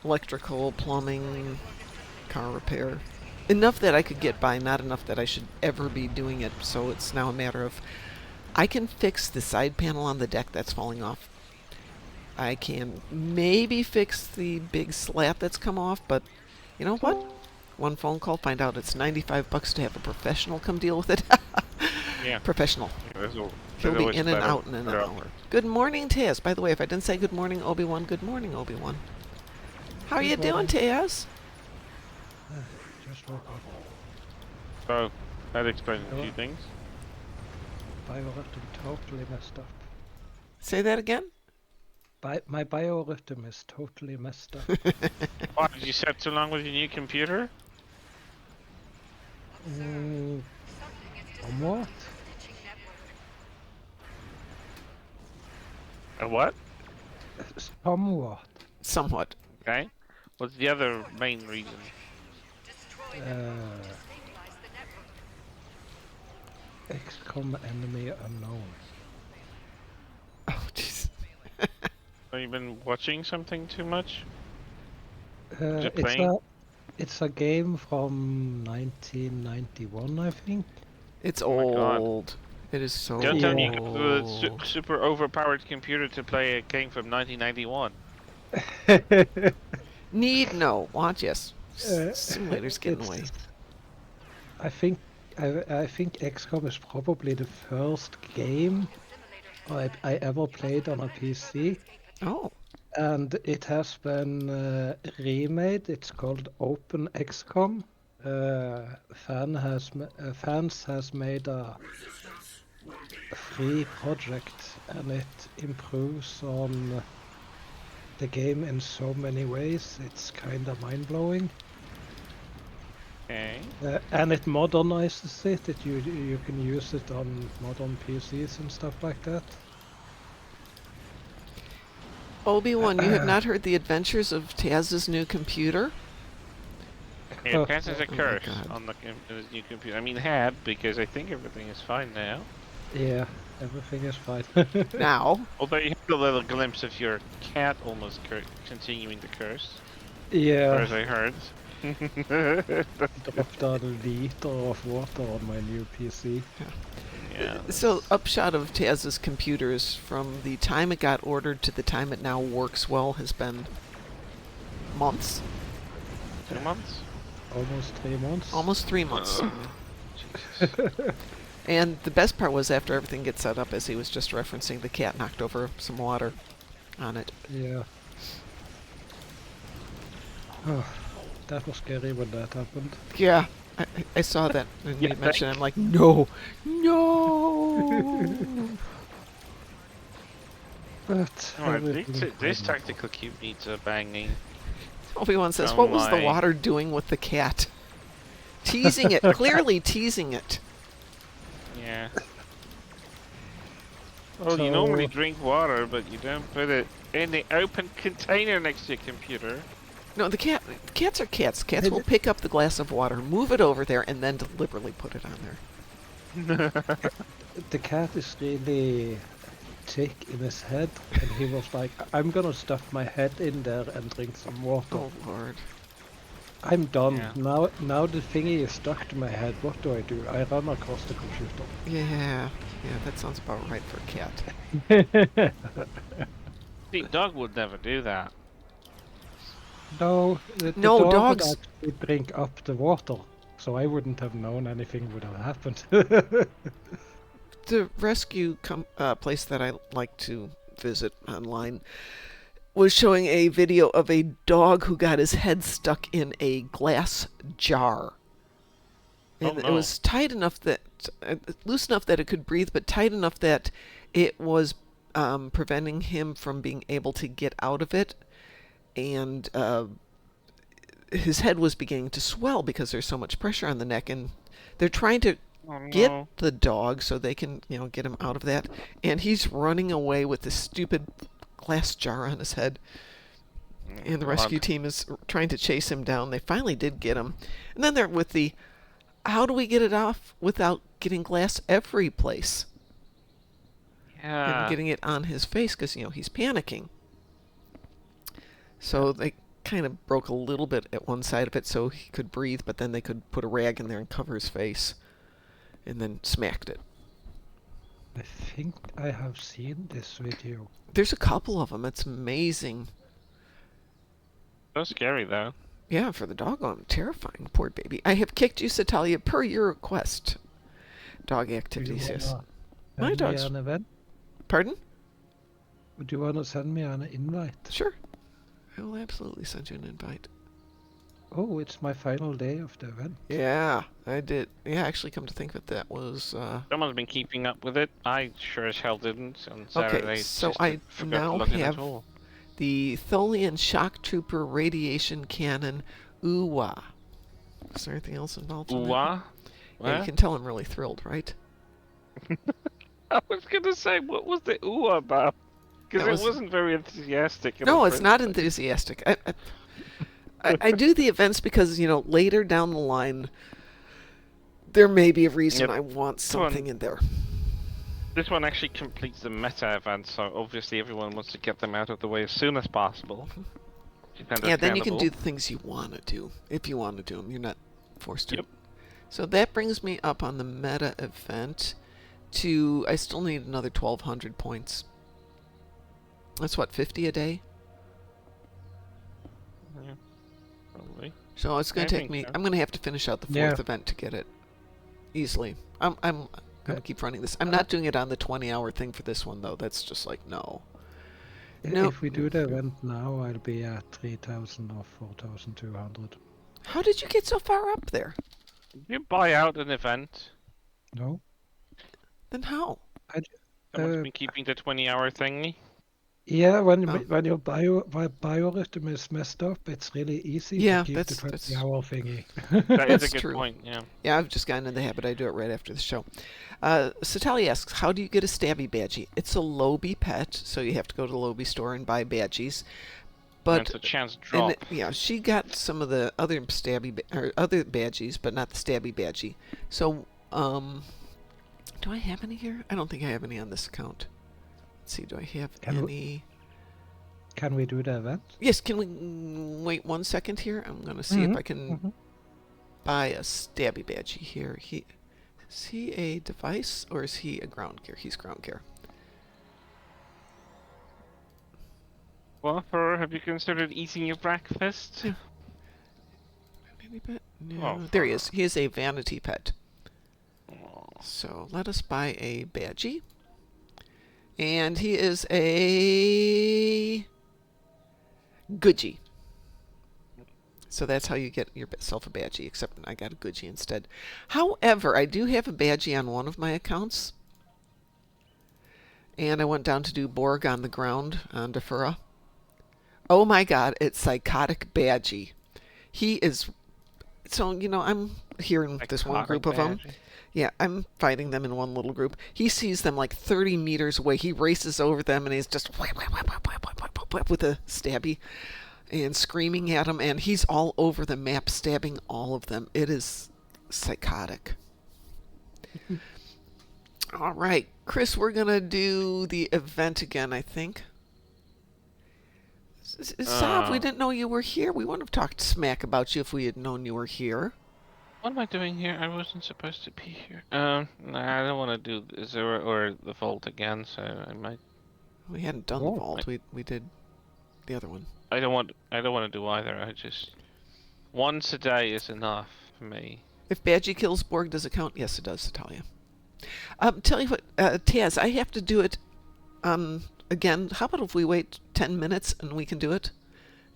electrical, plumbing, car repair. Enough that I could get by, not enough that I should ever be doing it. So it's now a matter of I can fix the side panel on the deck that's falling off. I can maybe fix the big slat that's come off, but you know what? One phone call, find out it's $95 to have a professional come deal with it. Yeah. Professional. There's He'll be always in and better- out in an better hour. Good morning, Taz. By the way, if I didn't say good morning, Obi-Wan, good morning, Obi-Wan. How are you Good doing, morning. Taz? Just woke up. So that explains a few Hello? things. Biorhythm totally messed up. Say that again? My biorhythm is totally messed up. Why did you set too long with your new computer? Somewhat? A what? Somewhat. Somewhat. Okay. What's the other main reason? XCOM enemy unknown. Oh, jeez. Have you been watching something too much? It's playing? a game from 1991, I think. It's Oh my God. old. It is so Don't tell me you old. got a super overpowered computer to play a game from 1991. Need no. Want yes. Uh, Simulator's getting it's- away. I think XCOM is probably the first game I ever played on a PC. Oh. And it has been remade. It's called Open XCOM. Fans has made a free project, and it improves on the game in so many ways. It's kind of mind blowing. Okay. And it modernizes it. You can use it on modern PCs and stuff like that. Obi-Wan, you have not heard the adventures of Taz's new computer? Yeah, it passes a Oh my curse God. on the his new computer. I mean, had, because I think everything is fine now. Yeah, everything is fine. Now. Although you had a little glimpse of your cat almost continuing the curse, as Yeah, far as I heard. dropped a liter of water on my new PC. Yeah. So, upshot of Taz's computers from the time it got ordered to the time it now works well has been months. 2 months? Almost 3 months. Almost 3 months. And the best part was after everything gets set up, as he was just referencing, the cat knocked over some water on it. Yeah. Oh, that was scary when that happened. Yeah, I saw that and Yeah, you mentioned it. I'm like, no, no. But Alright, everything this fine. tactical cube needs a banging. Obi-Wan says, Oh what was the my. water doing with the cat? Teasing it, clearly teasing it. Yeah. Well, you normally So- drink water, but you don't put it in the open container next to your computer. No, cats are cats. Cats will pick up the glass of water, move it over there, and then deliberately put it on there. The cat is really thick in his head, and he was like, I'm gonna stuff my head in there and drink some water. Oh, Lord. I'm done. Yeah. Now the thingy is stuck to my head. What do? I run across the computer. Yeah, that sounds about right for a cat. See, dog would never do that. No, the No, dog dogs- would actually drink up the water, so I wouldn't have known anything would have happened. The rescue place that I like to visit online was showing a video of a dog who got his head stuck in a glass jar. Oh, And it no. was tight enough that, loose enough that it could breathe, but tight enough that it was preventing him from being able to get out of it. and his head was beginning to swell because there's so much pressure on the neck, and they're trying to Oh get no. the dog so they can, get him out of that. And he's running away with this stupid glass jar on his head. And the rescue God. team is trying to chase him down. They finally did get him. And then they're with the, how do we get it off without getting glass every place? And Yeah. getting it on his face because, he's panicking. So they kind of broke a little bit at one side of it so he could breathe, but then they could put a rag in there and cover his face. And then smacked it. I think I have seen this video. There's a couple of them. It's amazing. So scary though. Yeah, for the doggone terrifying. Poor baby. I have kicked you, Satalia, per your request. Dog activities, yes. My Send me dog's... an event? Pardon? Would you want to send me an invite? Sure. I will absolutely send you an invite. Oh, it's my final day of the event. Yeah, I did. Yeah, actually, come to think of it, that was... Someone's been keeping up with it. I sure as hell didn't on Saturday. Okay, so just I forgot to now log in at have all. the Tholian Shock Trooper Radiation Cannon Uwa. Is there anything else involved in that? Ooh-ah? Yeah, you What? can tell I'm really thrilled, right? I was gonna say, what was the ooh about? Because That it was- wasn't very enthusiastic. in No, the it's first not place. enthusiastic. I do the events because, later down the line, there may be a reason Yep. I want something in there. This one actually completes the meta event, so obviously everyone wants to get them out of the way as soon as possible. Yeah, then you can do the things you want to do. If you want to do them, you're not forced to. Yep. So that brings me up on the meta event to, I still need another 1,200 points. That's what, 50 a day? Yeah, probably. So it's going I to take think me, so. I'm going to have to finish out the Yeah. fourth event to get it easily. I'm going to keep running this. I'm not doing it on the 20-hour thing for this one, though. That's just like, no. No. If we do the event now, I'll be at 3,000 or 4,200. How did you get so far up there? You buy out an event. No? Then how? Someone's Uh, been keeping the 20-hour thingy. Yeah, when Oh. when your biorhythm is messed up, it's really easy Yeah, to keep the that's- 20-hour thingy. That is That's a good true. point, yeah. Yeah, I've just gotten in the habit. I do it right after the show. Satali asks, how do you get a Stabby Badgie? It's a Lobby pet, so you have to go to the Lobby store and buy badgies. And But it's a chance drop. yeah, she got some of the other other badgies, but not the Stabby Badgie. So, do I have any here? I don't think I have any on this account. Let's see, do I have Can we- any? Can we do the event? Yes, can we wait 1 second here? I'm going to see if I can mhm. buy a Stabby Badgie here. Is he a device or is he a ground gear? He's ground gear. Whopper, have you considered eating your breakfast? Yeah. Vanity pet? No. Oh, There he is. He is a vanity pet. Aw. So let us buy a Badgie. And he is a Goodgie. So that's how you get yourself a Badgie, except I got a Goodgie instead. However, I do have a Badgie on one of my accounts. And I went down to do Borg on the ground on Defura. Oh my god, it's Psychotic Badgie. He is... So, I'm here in this one Psychotic group of them. badge. Yeah, I'm fighting them in one little group. He sees them like 30 meters away. He races over them and he's just whap, whap, whap, whap, whap, whap, whap, whap, whap with a stabby and screaming at them. And he's all over the map, stabbing all of them. It is psychotic. All right, Chris, we're going to do the event again, I think. Sav, we didn't know you were here. We wouldn't have talked smack about you if we had known you were here. What am I doing here? I wasn't supposed to be here. Nah, I don't want to do the Zero or the Vault again, so I might. We hadn't done Oh, the vault. We did the other one. I don't want to do either. I just once a day is enough for me. If Badgie kills Borg, does it count? Yes, it does, Talia. Tell you what, Taz, I have to do it again. How about if we wait 10 minutes and we can do it?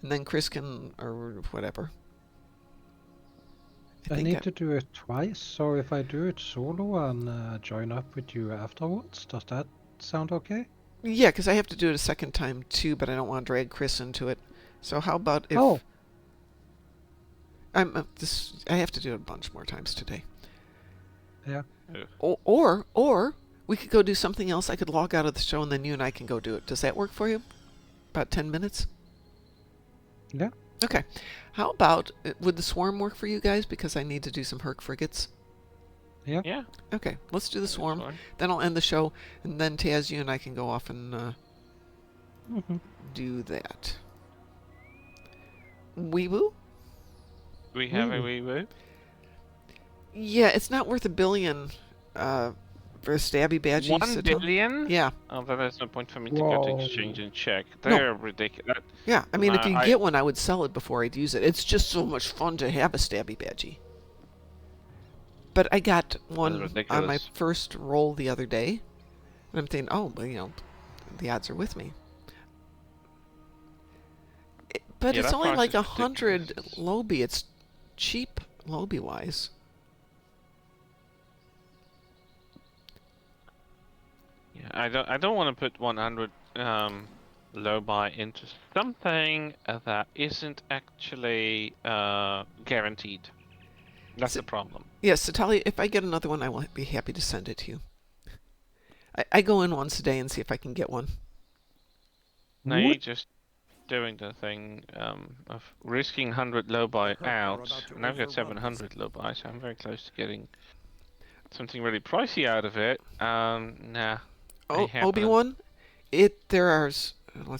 And then Chris can, or whatever. I think need to do it twice, so if I do it solo and join up with you afterwards, does that sound okay? Yeah, because I have to do it a second time too, but I don't want to drag Chris into it. So how about if Oh, I have to do it a bunch more times today. yeah. Or we could go do something else. I could log out of the show and then you and I can go do it. Does that work for you? About 10 minutes? Yeah. Okay. How about, would the swarm work for you guys? Because I need to do some Herc frigates. Yeah. Okay, let's do the that's swarm. fine. Then I'll end the show, and then Taz, you and I can go off and Hmm. do that. Weeboo? We have a Ooh. wee woo. Yeah, it's not worth $1 billion for a stabby badgie. 1 billion? Yeah, Oh, then there's no point for me to go to Whoa. exchange and check. No. They're ridiculous. yeah. I mean, if you I- get one, I would sell it before I'd use it. It's just so much fun to have a stabby badgie. But I got one on my ridiculous. first roll the other day, and I'm thinking, oh, well, the odds are with me. But Yeah, it's that only price like is 100 ridiculous. Lobby. It's cheap Lobby-wise. Yeah, I don't want to put 100 low buy into something that isn't actually guaranteed. That's the problem. Yes, Natalia, if I get another one, I will be happy to send it to you. I go in once a day and see if I can get one. Now What? you're just doing the thing of risking 100 low buy out, and I've got 700 low buy, so I'm very close to getting something really pricey out of it. Nah. I haven't. Obi-Wan, let's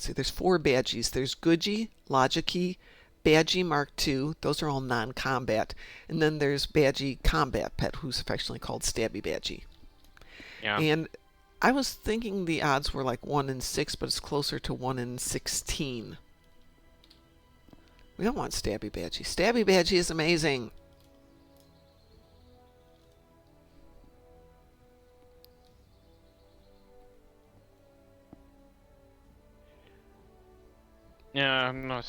see, there's 4 badgies. There's Guji, Logic-Key, Badgie Mark II. Those are all non-combat. And then there's Badgie Combat Pet, who's affectionately called Stabby Badgie. Yeah. And I was thinking the odds were like 1 in 6, but it's closer to 1 in 16. We don't want Stabby Badgie. Stabby Badgie is amazing. Yeah, no,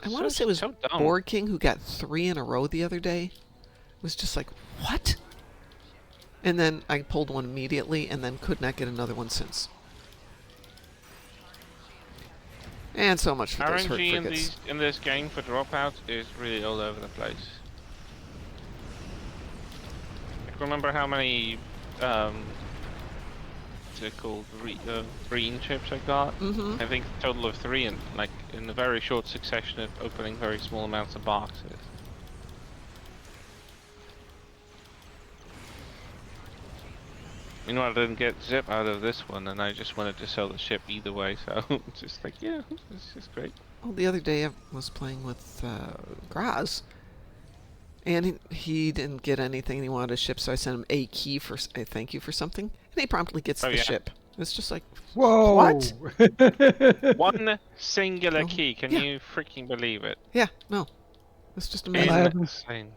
I want to say it was so dumb. Board King who got 3 in a row the other day. It was just like, what? And then I pulled one immediately and then could not get another one since. And so much for those Herc RNG frigates. in this game for dropouts is really all over the place. I can remember how many what's it called, green chips I got. Mm-hmm. I think a total of 3 in a very short succession of opening very small amounts of boxes. Meanwhile, I didn't get zip out of this one, and I just wanted to sell the ship either way, so it's just like, yeah, it's just great. Well, the other day I was playing with Graz, and he didn't get anything and he wanted a ship, so I sent him a key for a thank you for something, and he promptly gets the ship. It's just like, Whoa! What? One singular Oh, key, can yeah. you freaking believe it? yeah, no. It's just And amazing. Insane.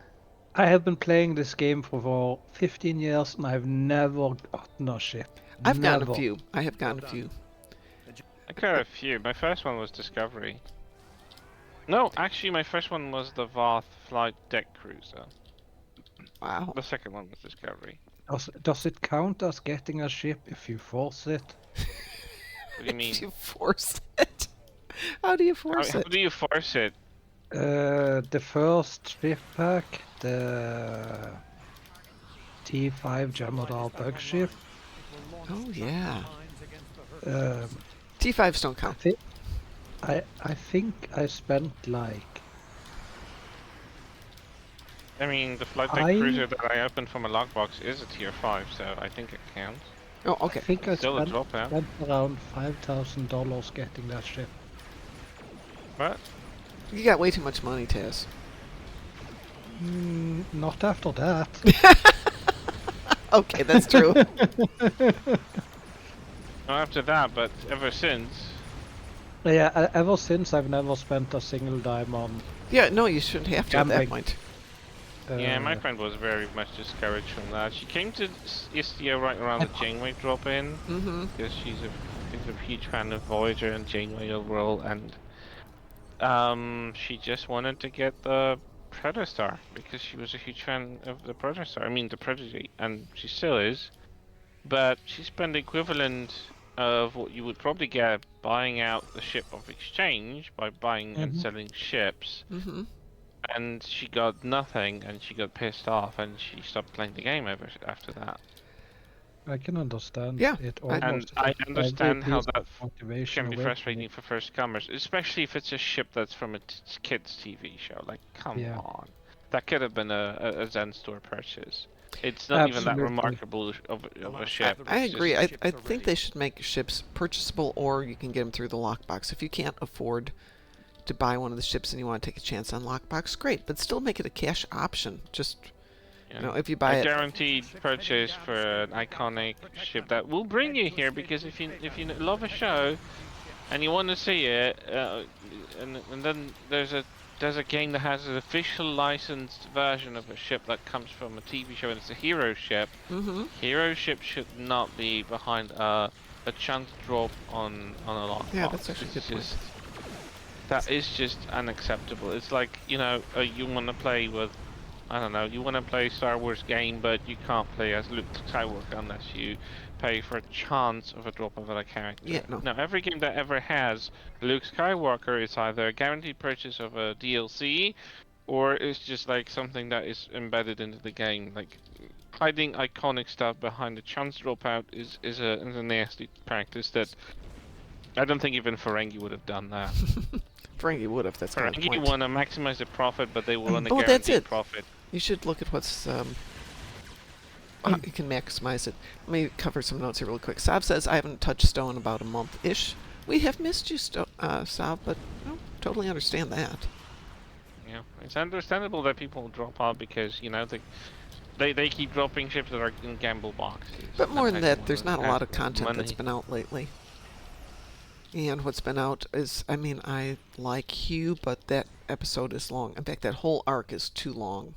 I have been playing this game for 15 years and I've never gotten a ship. I've gotten a Never. few. I have gotten a few. I got a few. My first one was Discovery. No, actually, my first one was the Voth Flight Deck Cruiser. Wow. The second one was Discovery. Does it count as getting a ship if you force it? What do you mean? If you force it. How do you How, force how it? do you force it? The first ship pack, the T5 Jamadar bug ship. Oh, yeah. Um, T5s don't count. I think I spent like I mean, the Flight Deck Cruiser that I opened from a logbox is a tier 5, so I think it counts. Oh, okay. I think I Still a spent dropout. around $5,000 getting that ship. But You got way too much money, Taz. Not after that. Okay, that's true. not after that, but ever since. Yeah, ever since I've never spent a single dime on. Yeah, no, you shouldn't have to at that Gambling. point. Yeah, my friend was very much discouraged from that. She came to Istio right around the Janeway drop in, Mm-hmm. because she's a huge fan of Voyager and Janeway overall, and she just wanted to get the Predator because she was a huge fan of the Predator. I mean the Prodigy, and she still is. But she spent the equivalent of what you would probably get buying out the ship of exchange by buying and Mhm. selling ships. Mm-hmm. And she got nothing, and she got pissed off, and she stopped playing the game after that. I can understand. Yeah, It I- And almost I took every understand how piece that of motivation can be away from me. frustrating for first comers, especially if it's a ship that's from a kids' TV show. Like, come Yeah. on, that could have been a Zen store purchase. It's not even that Absolutely. remarkable of a ship. I It's agree. just- I think they should make ships purchasable, or you can get them through the lockbox. If you can't afford to buy one of the ships and you want to take a chance on lockbox, great, but still make it a cash option. Just yeah. you know, if you buy a it, guaranteed purchase for an iconic ship that will bring you here, because if you love a show and you want to see it, and then there's a game that has an official licensed version of a ship that comes from a TV show, and it's a hero ship. mm-hmm. Hero ship should not be behind a chance drop on a lockbox. Yeah, that's actually a good point. That is just unacceptable. It's like, you know, you want to play with, I don't know, you want to play Star Wars game, but you can't play as Luke Skywalker unless you pay for a chance of a drop of a character. Yeah, no. Now, every game that ever has Luke Skywalker is either a guaranteed purchase of a DLC, or it's just like something that is embedded into the game. Like, hiding iconic stuff behind the chance dropout is a nasty practice that I don't think even Ferengi would have done that. Ferengi would have. That's kind of the Ferengi point. want to maximize the profit, but they want to Oh, that's guarantee it. profit. You should look at what's how you can maximize it. Let me cover some notes here real quick. Sav says, I haven't touched Stone about a month-ish. We have missed you, Sav, but totally understand that. Yeah, it's understandable that people drop out because, you know, they keep dropping ships that are in gamble boxes. But more than and they that, there's not a have lot of content money. that's been out lately. And what's been out is, I mean, I like Hugh, but that episode is long. In fact, that whole arc is too long.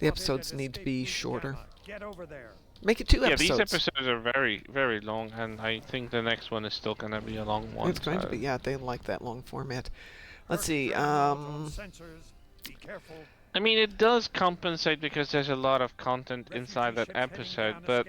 The episodes need to be shorter. Get over there. Make it 2 Yeah, episodes. these episodes are very, very long, and I think the next one is still going to be a long one. It's going to so- be, yeah, they like that long format. Let's see, Sensors. Be careful. I mean, it does compensate because there's a lot of content inside that episode, but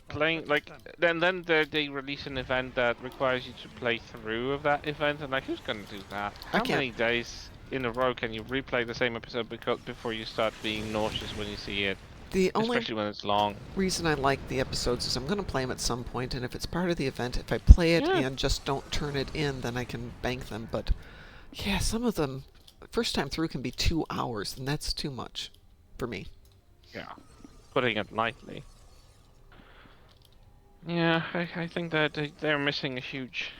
playing, like, then they release an event that requires you to play through of that event, and like, who's gonna do that? I How can't. many days in a row can you replay the same episode before you start being nauseous when you see it? the only Especially when it's long. reason I like the episodes is I'm going to play them at some point, and if it's part of the event, if I play it Yeah. and just don't turn it in, then I can bank them. But yeah, some of them, first time through can be 2 hours, and that's too much for me. Yeah. Putting it lightly. Yeah, I think that they're missing a huge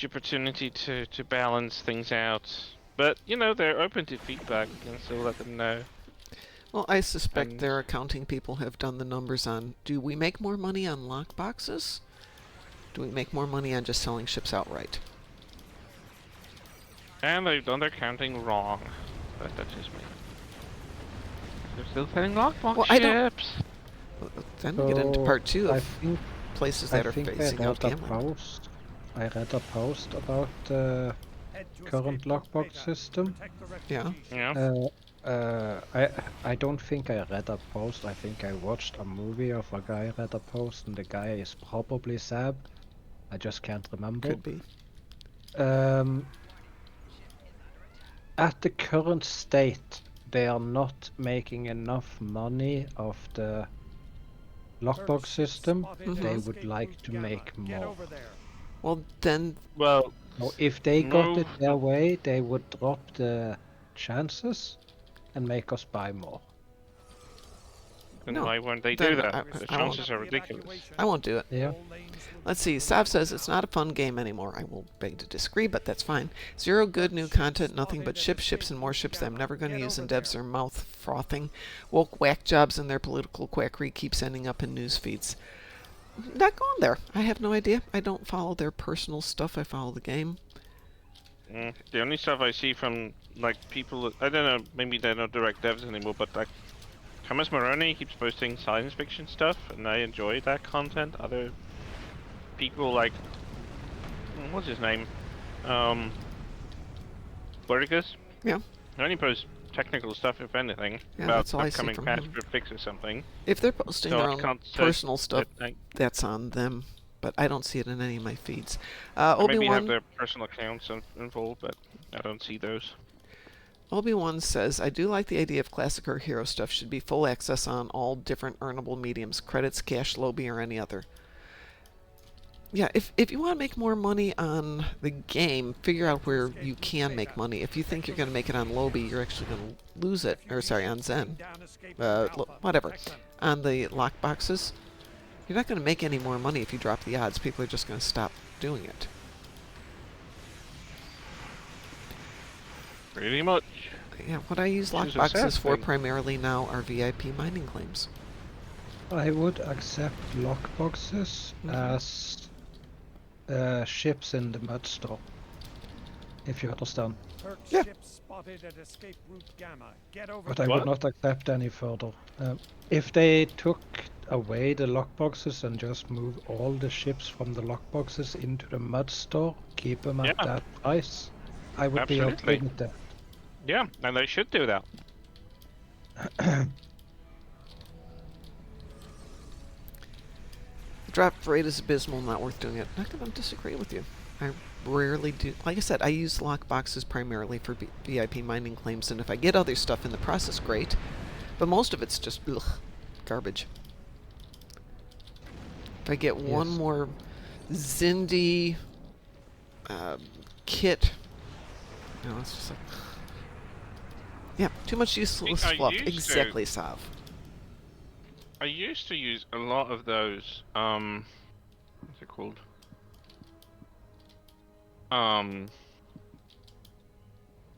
opportunity to balance things out. But, you know, they're open to feedback, you can still let them know. Well, I suspect And- their accounting people have done the numbers on, do we make more money on lockboxes? Do we make more money on just selling ships outright? And they've done their counting wrong. But that's just me. They're still selling lockbox Well, I don't- ships. Then we get into part 2 I of think places I that are think phasing out gambling. I read a post about the Head to current escape lockbox Vega. system. Protect the Yeah. refugees. Yeah. I don't think I read a post. I think I watched a movie of a guy read a post, and the guy is probably Sab. I just can't remember. Could be. At the current state, they are not making enough money of the lockbox system. They would like to make Get more. over there. Well, then, Well, So if they got it Move- their way, they would drop the chances and make us buy more. then No, why won't they then do that? I- The I won't- chances are ridiculous. I won't do it. Yeah. All lanes will Let's see. Sav says it's not a fun game anymore. I will beg to disagree, but that's fine. Zero good new content, nothing but ships, and more ships that I'm never going to use, and devs are mouth frothing. Woke whack jobs and their political quackery keeps ending up in news feeds. Not going there. I have no idea. I don't follow their personal stuff. I follow the game. The only stuff I see from, like, people, I don't know, maybe they're not direct devs anymore, but, like, Thomas Moroni keeps posting science fiction stuff, and I enjoy that content. Other people, like, what's his name? Verticus? Yeah. He only posts technical stuff, if anything, Yeah, about that's all I see upcoming from patch him. or fix or something. If they're posting So their I own can't say personal stuff, that I that's on them. But I don't see it in any of my feeds. maybe have Obi-Wan their personal accounts involved, but I don't see those. Obi-Wan says, I do like the idea of classic or hero stuff should be full access on all different earnable mediums, credits, cash, lobby, or any other. Yeah, if you want to make more money on the game, figure out where you can make money. If you think you're going to make it on lobby, you're actually going to lose it. Or sorry, on Zen. Whatever. On the lockboxes, you're not going to make any more money if you drop the odds. People are just going to stop doing it. Pretty much. Yeah, what I use Which is a lockboxes sad for thing. primarily now are VIP mining claims. I would accept lockboxes Mhm. as ships in the mud store, if you understand. Turk Yeah. ship spotted at escape route Gamma. Get over But there. I What? would not accept any further. If they took away the lockboxes and just move all the ships from the lockboxes into the mud store, keep them at Yeah. that price, I would be okay Absolutely. with that. Yeah, and they should do that. The drop rate is abysmal, not worth doing it. Not going to disagree with you. I rarely do. Like I said, I use lockboxes primarily for VIP mining claims, and if I get other stuff in the process, great. But most of it's just garbage. If I get one Yes. more Zindi kit, it's just like, yeah, too much useless I fluff. used to. Exactly, Sav. I used to use a lot of those, what's it called?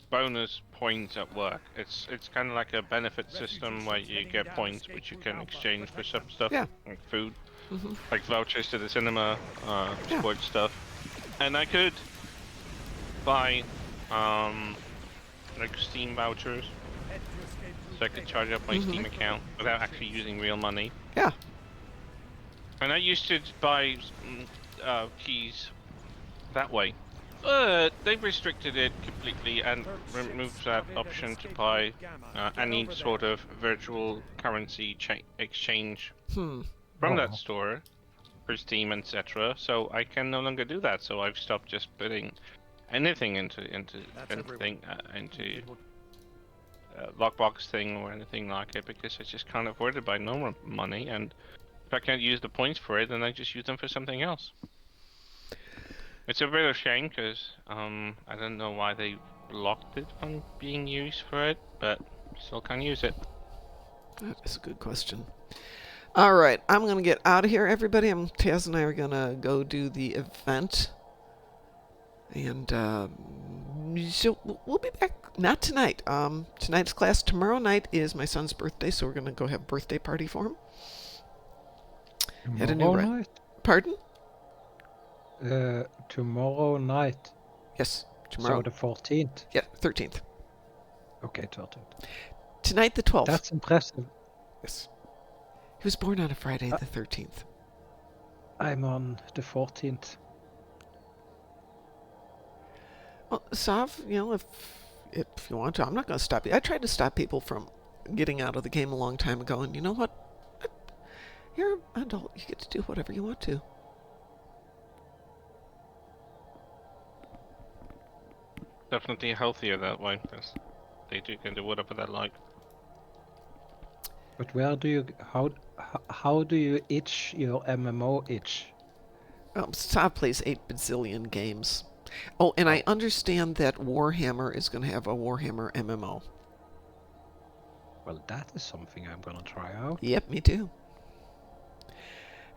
Bonus points at work. It's kind of like a benefit system where you get points which you can exchange for some stuff, Yeah. like food, Hmm. like vouchers to the cinema, Yeah. sports stuff. And I could buy, like Steam vouchers, Head to escape route so I could Beta. charge up my Mhm. Steam account without actually using real money. Yeah. And I used to buy keys that way. But they've restricted it completely and Turk ship removed that spotted at option to escape buy route Gamma. Get any over sort there. of virtual currency exchange Hmm. from Oh. that store for Steam, etc. So I can no longer do that. So I've stopped just putting anything into That's anything everyone. into lockbox thing or anything like it because I just can't afford to buy normal money, and if I can't use the points for it, then I just use them for something else. It's a bit of a shame because I don't know why they blocked it from being used for it, but still can't use it. That is a good question. All right, I'm going to get out of here, everybody. Taz and I are going to go do the event. And so we'll be back. Not tonight. Tonight's class. Tomorrow night is my son's birthday, so we're going to go have a birthday party for him. At a new Tomorrow night? Pardon? Tomorrow night. Yes, tomorrow. So the 14th. Yeah, 13th. Okay, 13th. Tonight, the 12th. That's impressive. Yes. He was born on a Friday, Uh, the 13th. I'm on the 14th. Well, Sav, if you want to, I'm not going to stop you. I tried to stop people from getting out of the game a long time ago, and you know what? You're an adult. You get to do whatever you want to. Definitely healthier that way. Because they can do whatever they like. But where do you how do you itch your MMO itch? Sav plays 8 bazillion games. Oh, and I understand that Warhammer is going to have a Warhammer MMO. Well, that is something I'm gonna try out. Yep, me too.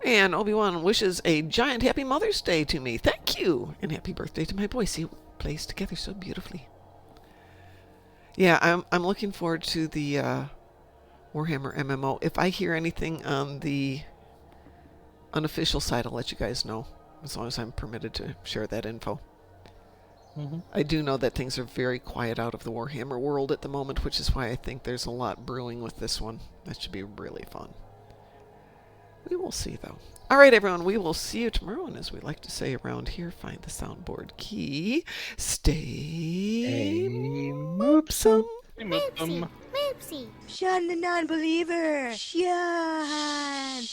And Obi-Wan wishes a giant happy Mother's Day to me. Thank you! And happy birthday to my boy. See, we plays together so beautifully. Yeah, I'm looking forward to the Warhammer MMO. If I hear anything on the unofficial side, I'll let you guys know, as long as I'm permitted to share that info. Mm-hmm. I do know that things are very quiet out of the Warhammer world at the moment, which is why I think there's a lot brewing with this one. That should be really fun. We will see, though. All right, everyone, we will see you tomorrow. And as we like to say around here, find the soundboard key. Stay Hey, moopsome. Moop them. Moopsy! Shun the non-believer! Shun!